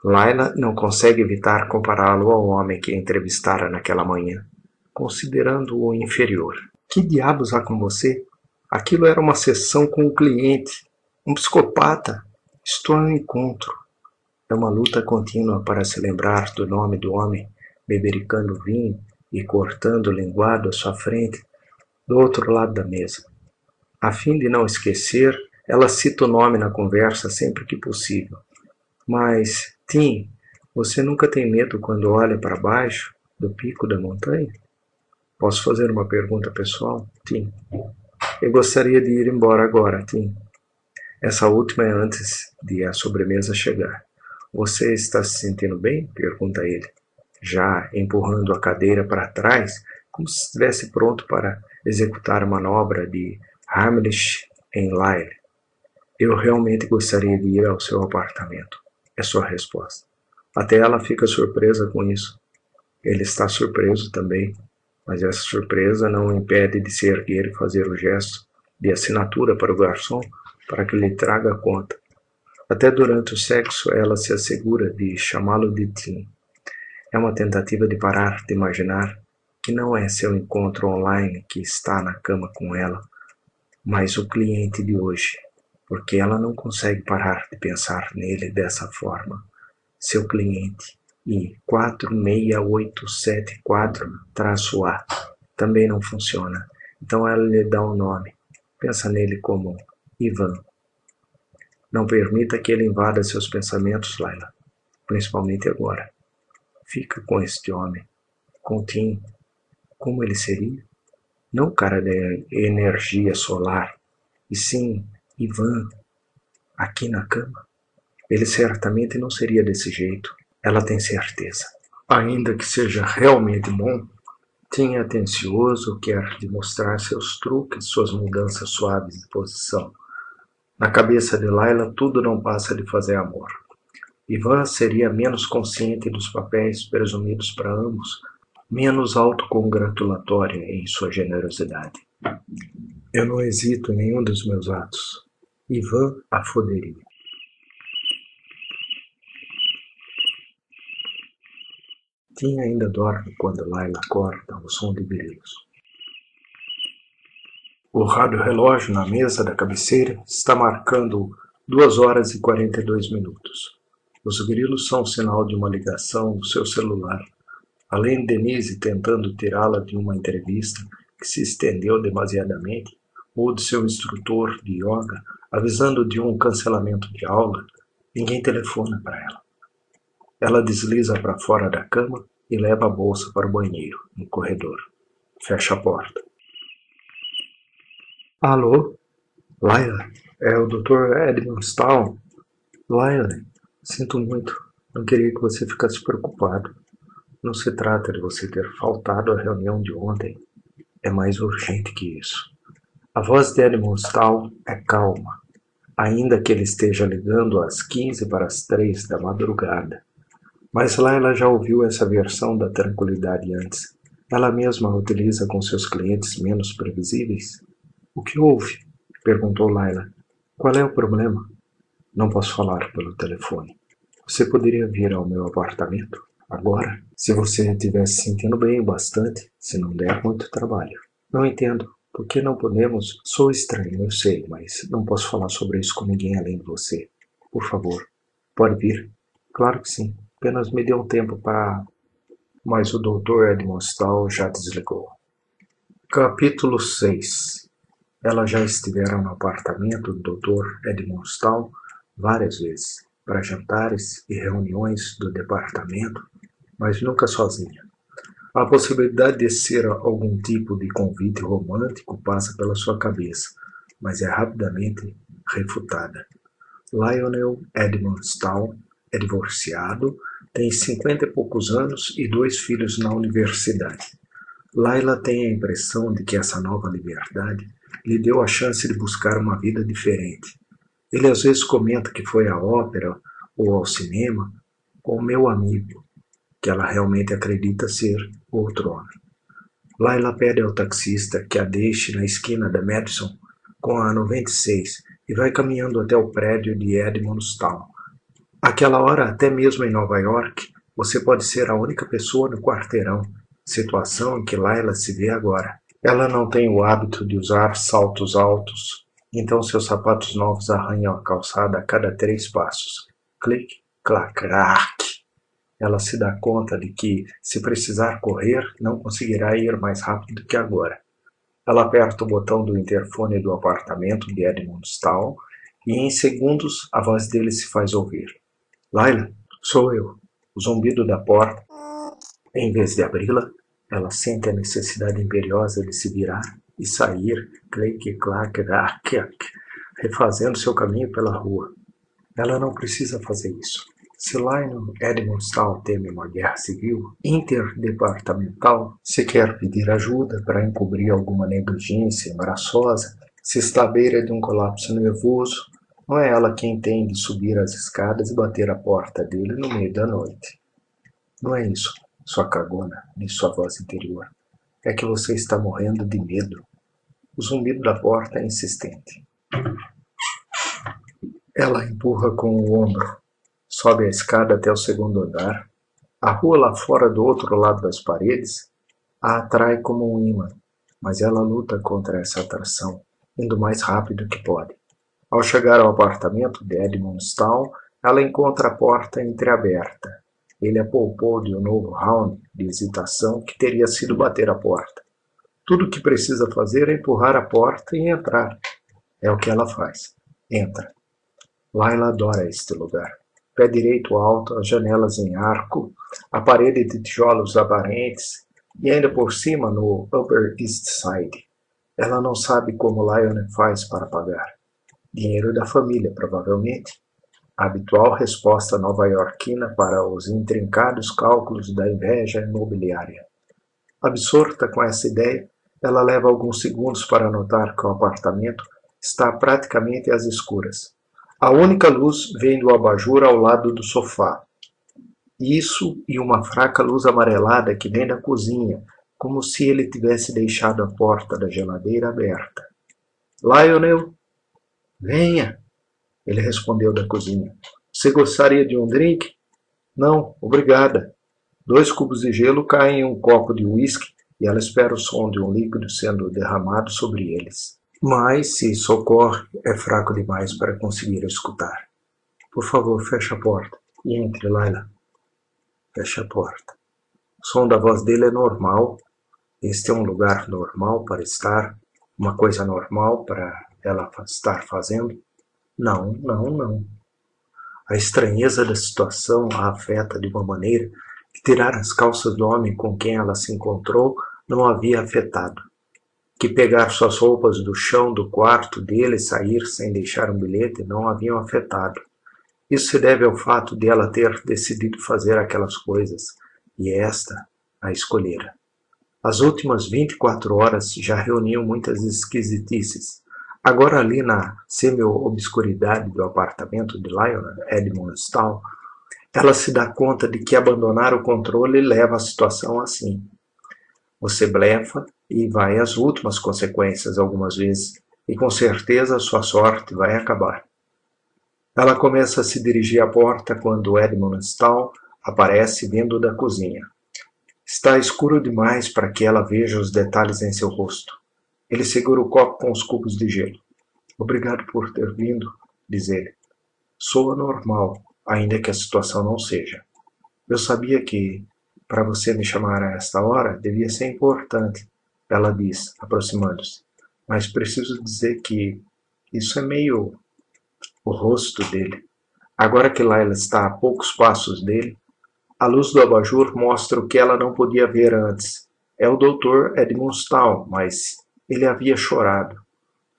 Laila não consegue evitar compará-lo ao homem que a entrevistara naquela manhã, considerando-o inferior. Que diabos há com você? Aquilo era uma sessão com o cliente, um psicopata. Estou em um encontro. É uma luta contínua para se lembrar do nome do homem, bebericando vinho e cortando o linguado à sua frente, do outro lado da mesa. A fim de não esquecer, ela cita o nome na conversa sempre que possível. Mas, Tim, você nunca tem medo quando olha para baixo do pico da montanha? Posso fazer uma pergunta pessoal, Tim? Eu gostaria de ir embora agora, Tim. Essa última é antes de a sobremesa chegar. Você está se sentindo bem? Pergunta ele, já empurrando a cadeira para trás, como se estivesse pronto para executar a manobra de Hamlet em Lyre. Eu realmente gostaria de ir ao seu apartamento. É sua resposta. Até ela fica surpresa com isso. Ele está surpreso também, mas essa surpresa não o impede de se erguer e fazer o gesto de assinatura para o garçom para que lhe traga a conta. Até durante o sexo ela se assegura de chamá-lo de Tim. É uma tentativa de parar de imaginar que não é seu encontro online que está na cama com ela, mas o cliente de hoje, porque ela não consegue parar de pensar nele dessa forma. Seu cliente e 46874-A também não funciona, então ela lhe dá um nome. Pensa nele como Ivan. Não permita que ele invada seus pensamentos, Laila, principalmente agora. Fica com este homem, com Tim. Como ele seria? Não cara de energia solar, e sim Ivan, aqui na cama. Ele certamente não seria desse jeito, ela tem certeza. Ainda que seja realmente bom, Tim é atencioso, quer demonstrar seus truques, suas mudanças suaves de posição. Na cabeça de Laila, tudo não passa de fazer amor. Ivan seria menos consciente dos papéis presumidos para ambos, menos autocongratulatória em sua generosidade. Eu não hesito em nenhum dos meus atos. Ivan a foderia. Tim ainda dorme quando Laila acorda ao som de grilos. O rádio-relógio na mesa da cabeceira está marcando 2 horas e 42 minutos. Os grilos são o sinal de uma ligação do seu celular. Além de Denise tentando tirá-la de uma entrevista que se estendeu demasiadamente, ou de seu instrutor de yoga avisando de um cancelamento de aula, ninguém telefona para ela. Ela desliza para fora da cama e leva a bolsa para o banheiro, no corredor. Fecha a porta. Alô? Laila? É o Dr. Edmonstown? Laila, sinto muito. Não queria que você ficasse preocupado. Não se trata de você ter faltado à reunião de ontem. É mais urgente que isso. A voz de Edmund Stahl é calma, ainda que ele esteja ligando às 15 para as 3 da madrugada. Mas Laila já ouviu essa versão da tranquilidade antes. Ela mesma a utiliza com seus clientes menos previsíveis. O que houve? Perguntou Laila. Qual é o problema? Não posso falar pelo telefone. Você poderia vir ao meu apartamento? Agora? Se você estiver se sentindo bem o bastante, se não der muito trabalho. Não entendo. Por que não podemos? Sou estranho, eu sei, mas não posso falar sobre isso com ninguém além de você. Por favor, pode vir? Claro que sim. Apenas me dê um tempo para... Mas o Dr. Edmund Stahl já desligou. Capítulo 6. Elas já estiveram no apartamento do Dr. Edmund Stahl várias vezes, para jantares e reuniões do departamento, mas nunca sozinha. A possibilidade de ser algum tipo de convite romântico passa pela sua cabeça, mas é rapidamente refutada. Lionel Edmund Stahl é divorciado, tem 50 e poucos anos e 2 filhos na universidade. Laila tem a impressão de que essa nova liberdade lhe deu a chance de buscar uma vida diferente. Ele às vezes comenta que foi à ópera ou ao cinema com o meu amigo, que ela realmente acredita ser outro homem. Laila pede ao taxista que a deixe na esquina da Madison com a 96 e vai caminhando até o prédio de Edmund Stahl. Àquela hora, até mesmo em Nova York, você pode ser a única pessoa no quarteirão, situação em que Laila se vê agora. Ela não tem o hábito de usar saltos altos, então seus sapatos novos arranham a calçada a cada 3 passos. Clique, clac, crac. Ela se dá conta de que, se precisar correr, não conseguirá ir mais rápido que agora. Ela aperta o botão do interfone do apartamento de Edmund Stahl e, em segundos, a voz dele se faz ouvir. Laila, sou eu. O zumbido da porta. Em vez de abri-la, ela sente a necessidade imperiosa de se virar e sair, clique, clac, crac, refazendo seu caminho pela rua. Ela não precisa fazer isso. Se Lionel Edmund Stahl teme uma guerra civil interdepartamental, se quer pedir ajuda para encobrir alguma negligência embaraçosa, se está à beira de um colapso nervoso, não é ela quem tem de subir as escadas e bater a porta dele no meio da noite. Não é isso, sua cagona, disse sua voz interior. É que você está morrendo de medo. O zumbido da porta é insistente. Ela empurra com o ombro. Sobe a escada até o 2º andar. A rua lá fora do outro lado das paredes a atrai como um imã, mas ela luta contra essa atração, indo mais rápido que pode. Ao chegar ao apartamento de Edmund Stahl, ela encontra a porta entreaberta. Ele a poupou de um novo round de hesitação que teria sido bater a porta. Tudo o que precisa fazer é empurrar a porta e entrar. É o que ela faz. Entra. Laila adora este lugar. Pé direito alto, as janelas em arco, a parede de tijolos aparentes e ainda por cima no Upper East Side. Ela não sabe como Lionel faz para pagar. Dinheiro da família, provavelmente. A habitual resposta nova-iorquina para os intrincados cálculos da inveja imobiliária. Absorta com essa ideia, ela leva alguns segundos para notar que o apartamento está praticamente às escuras. A única luz vem do abajur ao lado do sofá. Isso e uma fraca luz amarelada que vem da cozinha, como se ele tivesse deixado a porta da geladeira aberta. Lionel, venha, ele respondeu da cozinha. Você gostaria de um drink? Não, obrigada. 2 cubos de gelo caem em um copo de uísque e ela espera o som de um líquido sendo derramado sobre eles. Mas, se socorre, é fraco demais para conseguir escutar. Por favor, feche a porta. E entre, Laila. Feche a porta. O som da voz dele é normal. Este é um lugar normal para estar. Uma coisa normal para ela estar fazendo. Não, não, não. A estranheza da situação a afeta de uma maneira que tirar as calças do homem com quem ela se encontrou não havia afetado. Que pegar suas roupas do chão do quarto dele e sair sem deixar um bilhete não haviam afetado. Isso se deve ao fato de ela ter decidido fazer aquelas coisas, e esta a escolhera. As últimas 24 horas já reuniam muitas esquisitices. Agora ali na semi-obscuridade do apartamento de Lionel Edmondstown, ela se dá conta de que abandonar o controle leva a situação assim. Você blefa e vai às últimas consequências algumas vezes, e com certeza sua sorte vai acabar. Ela começa a se dirigir à porta quando Edmondstown aparece vindo da cozinha. Está escuro demais para que ela veja os detalhes em seu rosto. Ele segura o copo com os cubos de gelo. Obrigado por ter vindo, diz ele. Soa normal, ainda que a situação não seja. Eu sabia que, para você me chamar a esta hora, devia ser importante, ela diz, aproximando-se. Mas preciso dizer que isso é meio o rosto dele. Agora que Layla está a poucos passos dele, a luz do abajur mostra o que ela não podia ver antes. É o Dr. Edmondstown, mas ele havia chorado.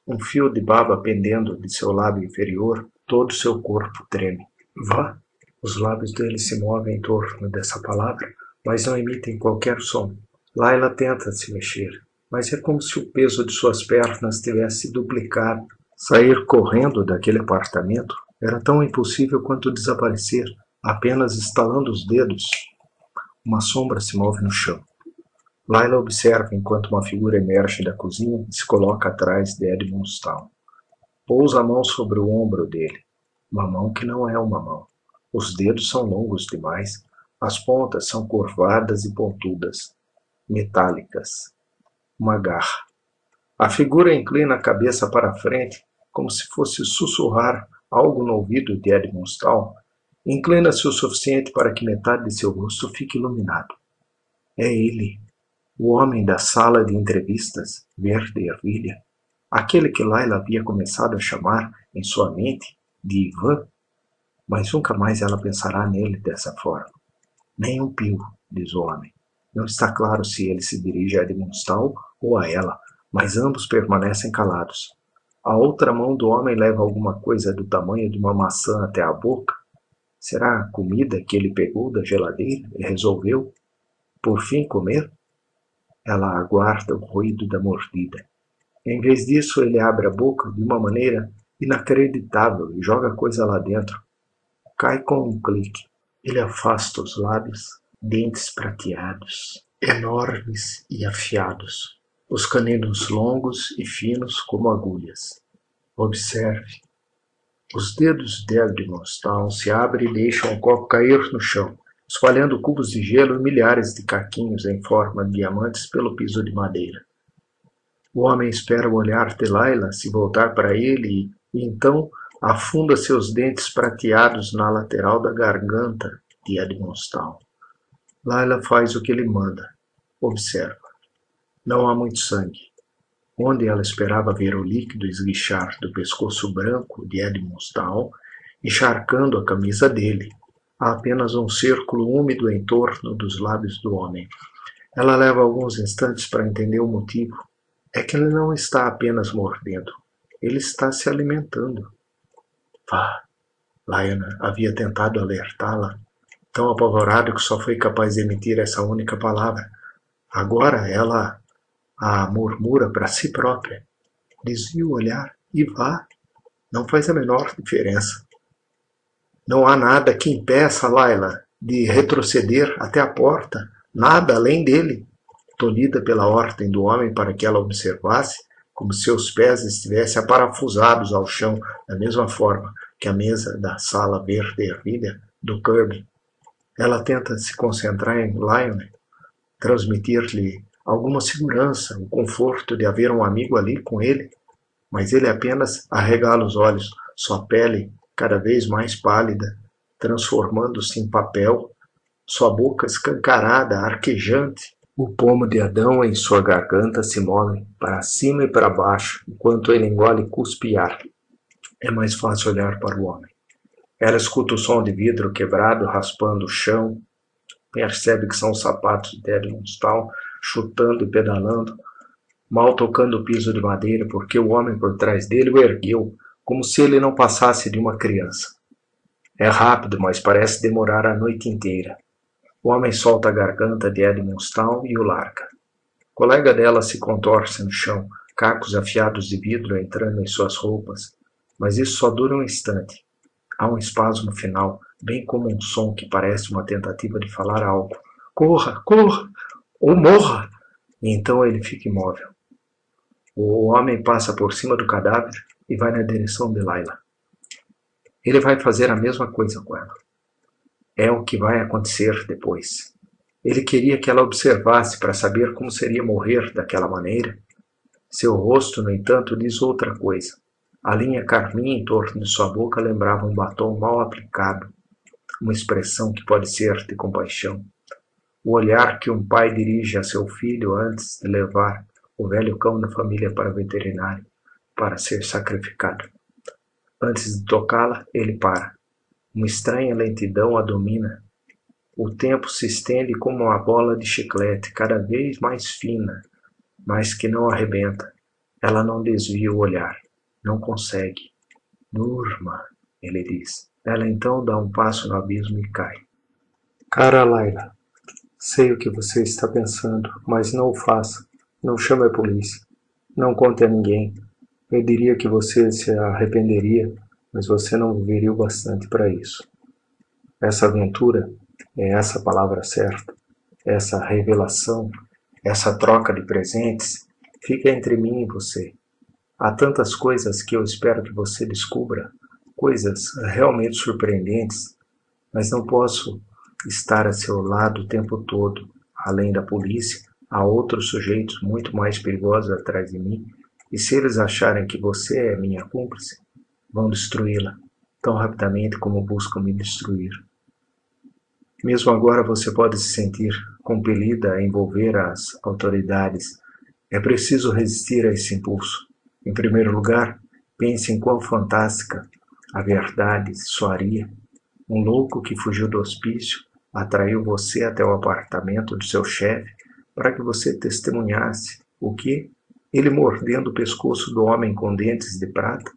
Um fio de baba pendendo de seu lábio inferior, todo seu corpo treme. Vá! Os lábios dele se movem em torno dessa palavra, mas não emitem qualquer som. Layla tenta se mexer, mas é como se o peso de suas pernas tivesse duplicado. Sair correndo daquele apartamento era tão impossível quanto desaparecer, apenas estalando os dedos. Uma sombra se move no chão. Layla observa enquanto uma figura emerge da cozinha e se coloca atrás de Edmondstown. Pousa a mão sobre o ombro dele. Uma mão que não é uma mão. Os dedos são longos demais. As pontas são curvadas e pontudas, metálicas. Uma garra. A figura inclina a cabeça para a frente, como se fosse sussurrar algo no ouvido de Edmondstown. Inclina-se o suficiente para que metade de seu rosto fique iluminado. É ele, o homem da sala de entrevistas, verde ervilha, aquele que Layla havia começado a chamar em sua mente de Ivan, mas nunca mais ela pensará nele dessa forma. Nem um pio, diz o homem. Não está claro se ele se dirige a Edmondstown ou a ela, mas ambos permanecem calados. A outra mão do homem leva alguma coisa do tamanho de uma maçã até a boca. Será a comida que ele pegou da geladeira e resolveu, por fim, comer? Ela aguarda o ruído da mordida. Em vez disso, ele abre a boca de uma maneira inacreditável e joga a coisa lá dentro. Cai com um clique. Ele afasta os lábios, dentes prateados, enormes e afiados, os caninos longos e finos como agulhas. Observe. Os dedos de Edmondstown se abrem e deixam o copo cair no chão, espalhando cubos de gelo e milhares de caquinhos em forma de diamantes pelo piso de madeira. O homem espera o olhar de Layla se voltar para ele e então afunda seus dentes prateados na lateral da garganta de Edmondstown. Layla faz o que ele manda. Observa. Não há muito sangue. Onde ela esperava ver o líquido esguichar do pescoço branco de Edmondstown, encharcando a camisa dele, há apenas um círculo úmido em torno dos lábios do homem. Ela leva alguns instantes para entender o motivo. É que ele não está apenas mordendo. Ele está se alimentando. Vá! Lionel havia tentado alertá-la, tão apavorado que só foi capaz de emitir essa única palavra. Agora ela a murmura para si própria. Desvia o olhar e vá. Não faz a menor diferença. Não há nada que impeça Layla de retroceder até a porta. Nada além dele. Tolhida pela ordem do homem para que ela observasse, como se seus pés estivessem aparafusados ao chão, da mesma forma que a mesa da sala verde ervilha do Kirby. Ela tenta se concentrar em Lionel, transmitir-lhe alguma segurança, o conforto de haver um amigo ali com ele, mas ele apenas arregala os olhos, sua pele cada vez mais pálida, transformando-se em papel, sua boca escancarada, arquejante. O pomo de Adão em sua garganta se move para cima e para baixo, enquanto ele engole e cuspe ar. É mais fácil olhar para o homem. Ela escuta o som de vidro quebrado raspando o chão, percebe que são os sapatos de Edmondstown chutando e pedalando, mal tocando o piso de madeira, porque o homem por trás dele o ergueu, como se ele não passasse de uma criança. É rápido, mas parece demorar a noite inteira. O homem solta a garganta de Edmundstown e o larga. O colega dela se contorce no chão, cacos afiados de vidro entrando em suas roupas. Mas isso só dura um instante. Há um espasmo final, bem como um som que parece uma tentativa de falar algo. Corra, corra! Ou morra! E então ele fica imóvel. O homem passa por cima do cadáver e vai na direção de Layla. Ele vai fazer a mesma coisa com ela. É o que vai acontecer depois. Ele queria que ela observasse para saber como seria morrer daquela maneira. Seu rosto, no entanto, diz outra coisa. A linha carmim em torno de sua boca lembrava um batom mal aplicado, uma expressão que pode ser de compaixão. O olhar que um pai dirige a seu filho antes de levar o velho cão da família para o veterinário para ser sacrificado. Antes de tocá-la, ele para. Uma estranha lentidão a domina. O tempo se estende como uma bola de chiclete, cada vez mais fina, mas que não arrebenta. Ela não desvia o olhar. Não consegue. Durma, ele diz. Ela então dá um passo no abismo e cai. Cara Layla, sei o que você está pensando, mas não o faça. Não chame a polícia. Não conte a ninguém. Eu diria que você se arrependeria, mas você não viveria o bastante para isso. Essa aventura é essa palavra certa, essa revelação, essa troca de presentes, fica entre mim e você. Há tantas coisas que eu espero que você descubra, coisas realmente surpreendentes, mas não posso estar a seu lado o tempo todo. Além da polícia, há outros sujeitos muito mais perigosos atrás de mim, e se eles acharem que você é minha cúmplice, vão destruí-la, tão rapidamente como buscam me destruir. Mesmo agora você pode se sentir compelida a envolver as autoridades. É preciso resistir a esse impulso. Em primeiro lugar, pense em quão fantástica a verdade soaria. Um louco que fugiu do hospício atraiu você até o apartamento do seu chefe para que você testemunhasse o que? Ele mordendo o pescoço do homem com dentes de prata?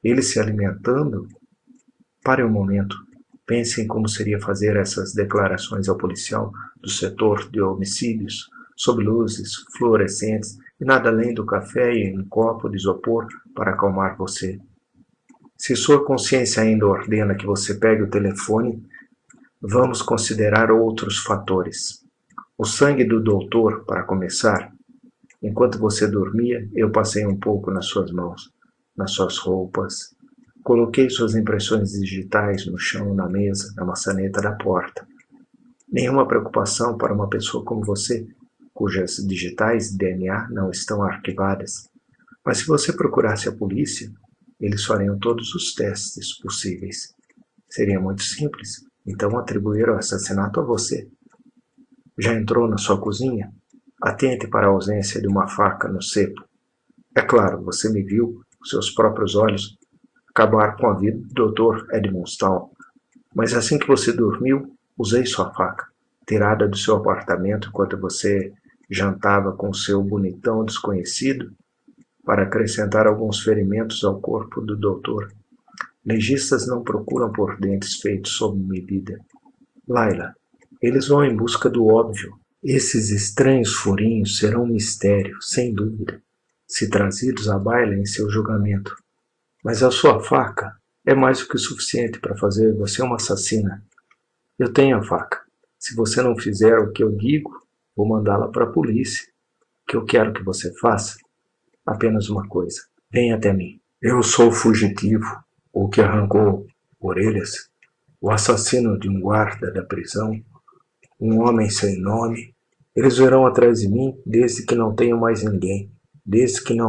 Ele se alimentando? Pare um momento. Pense em como seria fazer essas declarações ao policial do setor de homicídios, sob luzes fluorescentes e nada além do café e um copo de isopor para acalmar você. Se sua consciência ainda ordena que você pegue o telefone, vamos considerar outros fatores. O sangue do doutor, para começar. Enquanto você dormia, eu passei um pouco nas suas mãos, nas suas roupas. Coloquei suas impressões digitais no chão, na mesa, na maçaneta da porta. Nenhuma preocupação para uma pessoa como você, cujas digitais de DNA não estão arquivadas. Mas se você procurasse a polícia, eles fariam todos os testes possíveis. Seria muito simples, então atribuir o assassinato a você. Já entrou na sua cozinha? Atente para a ausência de uma faca no cepo. É claro, você me viu, com seus próprios olhos, acabar com a vida do Dr. Edmundstown. Mas assim que você dormiu, usei sua faca, tirada do seu apartamento enquanto você jantava com seu bonitão desconhecido, para acrescentar alguns ferimentos ao corpo do doutor. Legistas não procuram por dentes feitos sob medida. Layla, eles vão em busca do óbvio. Esses estranhos furinhos serão um mistério, sem dúvida, se trazidos à baila em seu julgamento. Mas a sua faca é mais do que o suficiente para fazer você uma assassina. Eu tenho a faca. Se você não fizer o que eu digo, vou mandá-la para a polícia. O que eu quero que você faça? Apenas uma coisa. Venha até mim. Eu sou o fugitivo, o que arrancou orelhas, o assassino de um guarda da prisão, um homem sem nome. Eles virão atrás de mim desde que não tenho mais ninguém, desde que não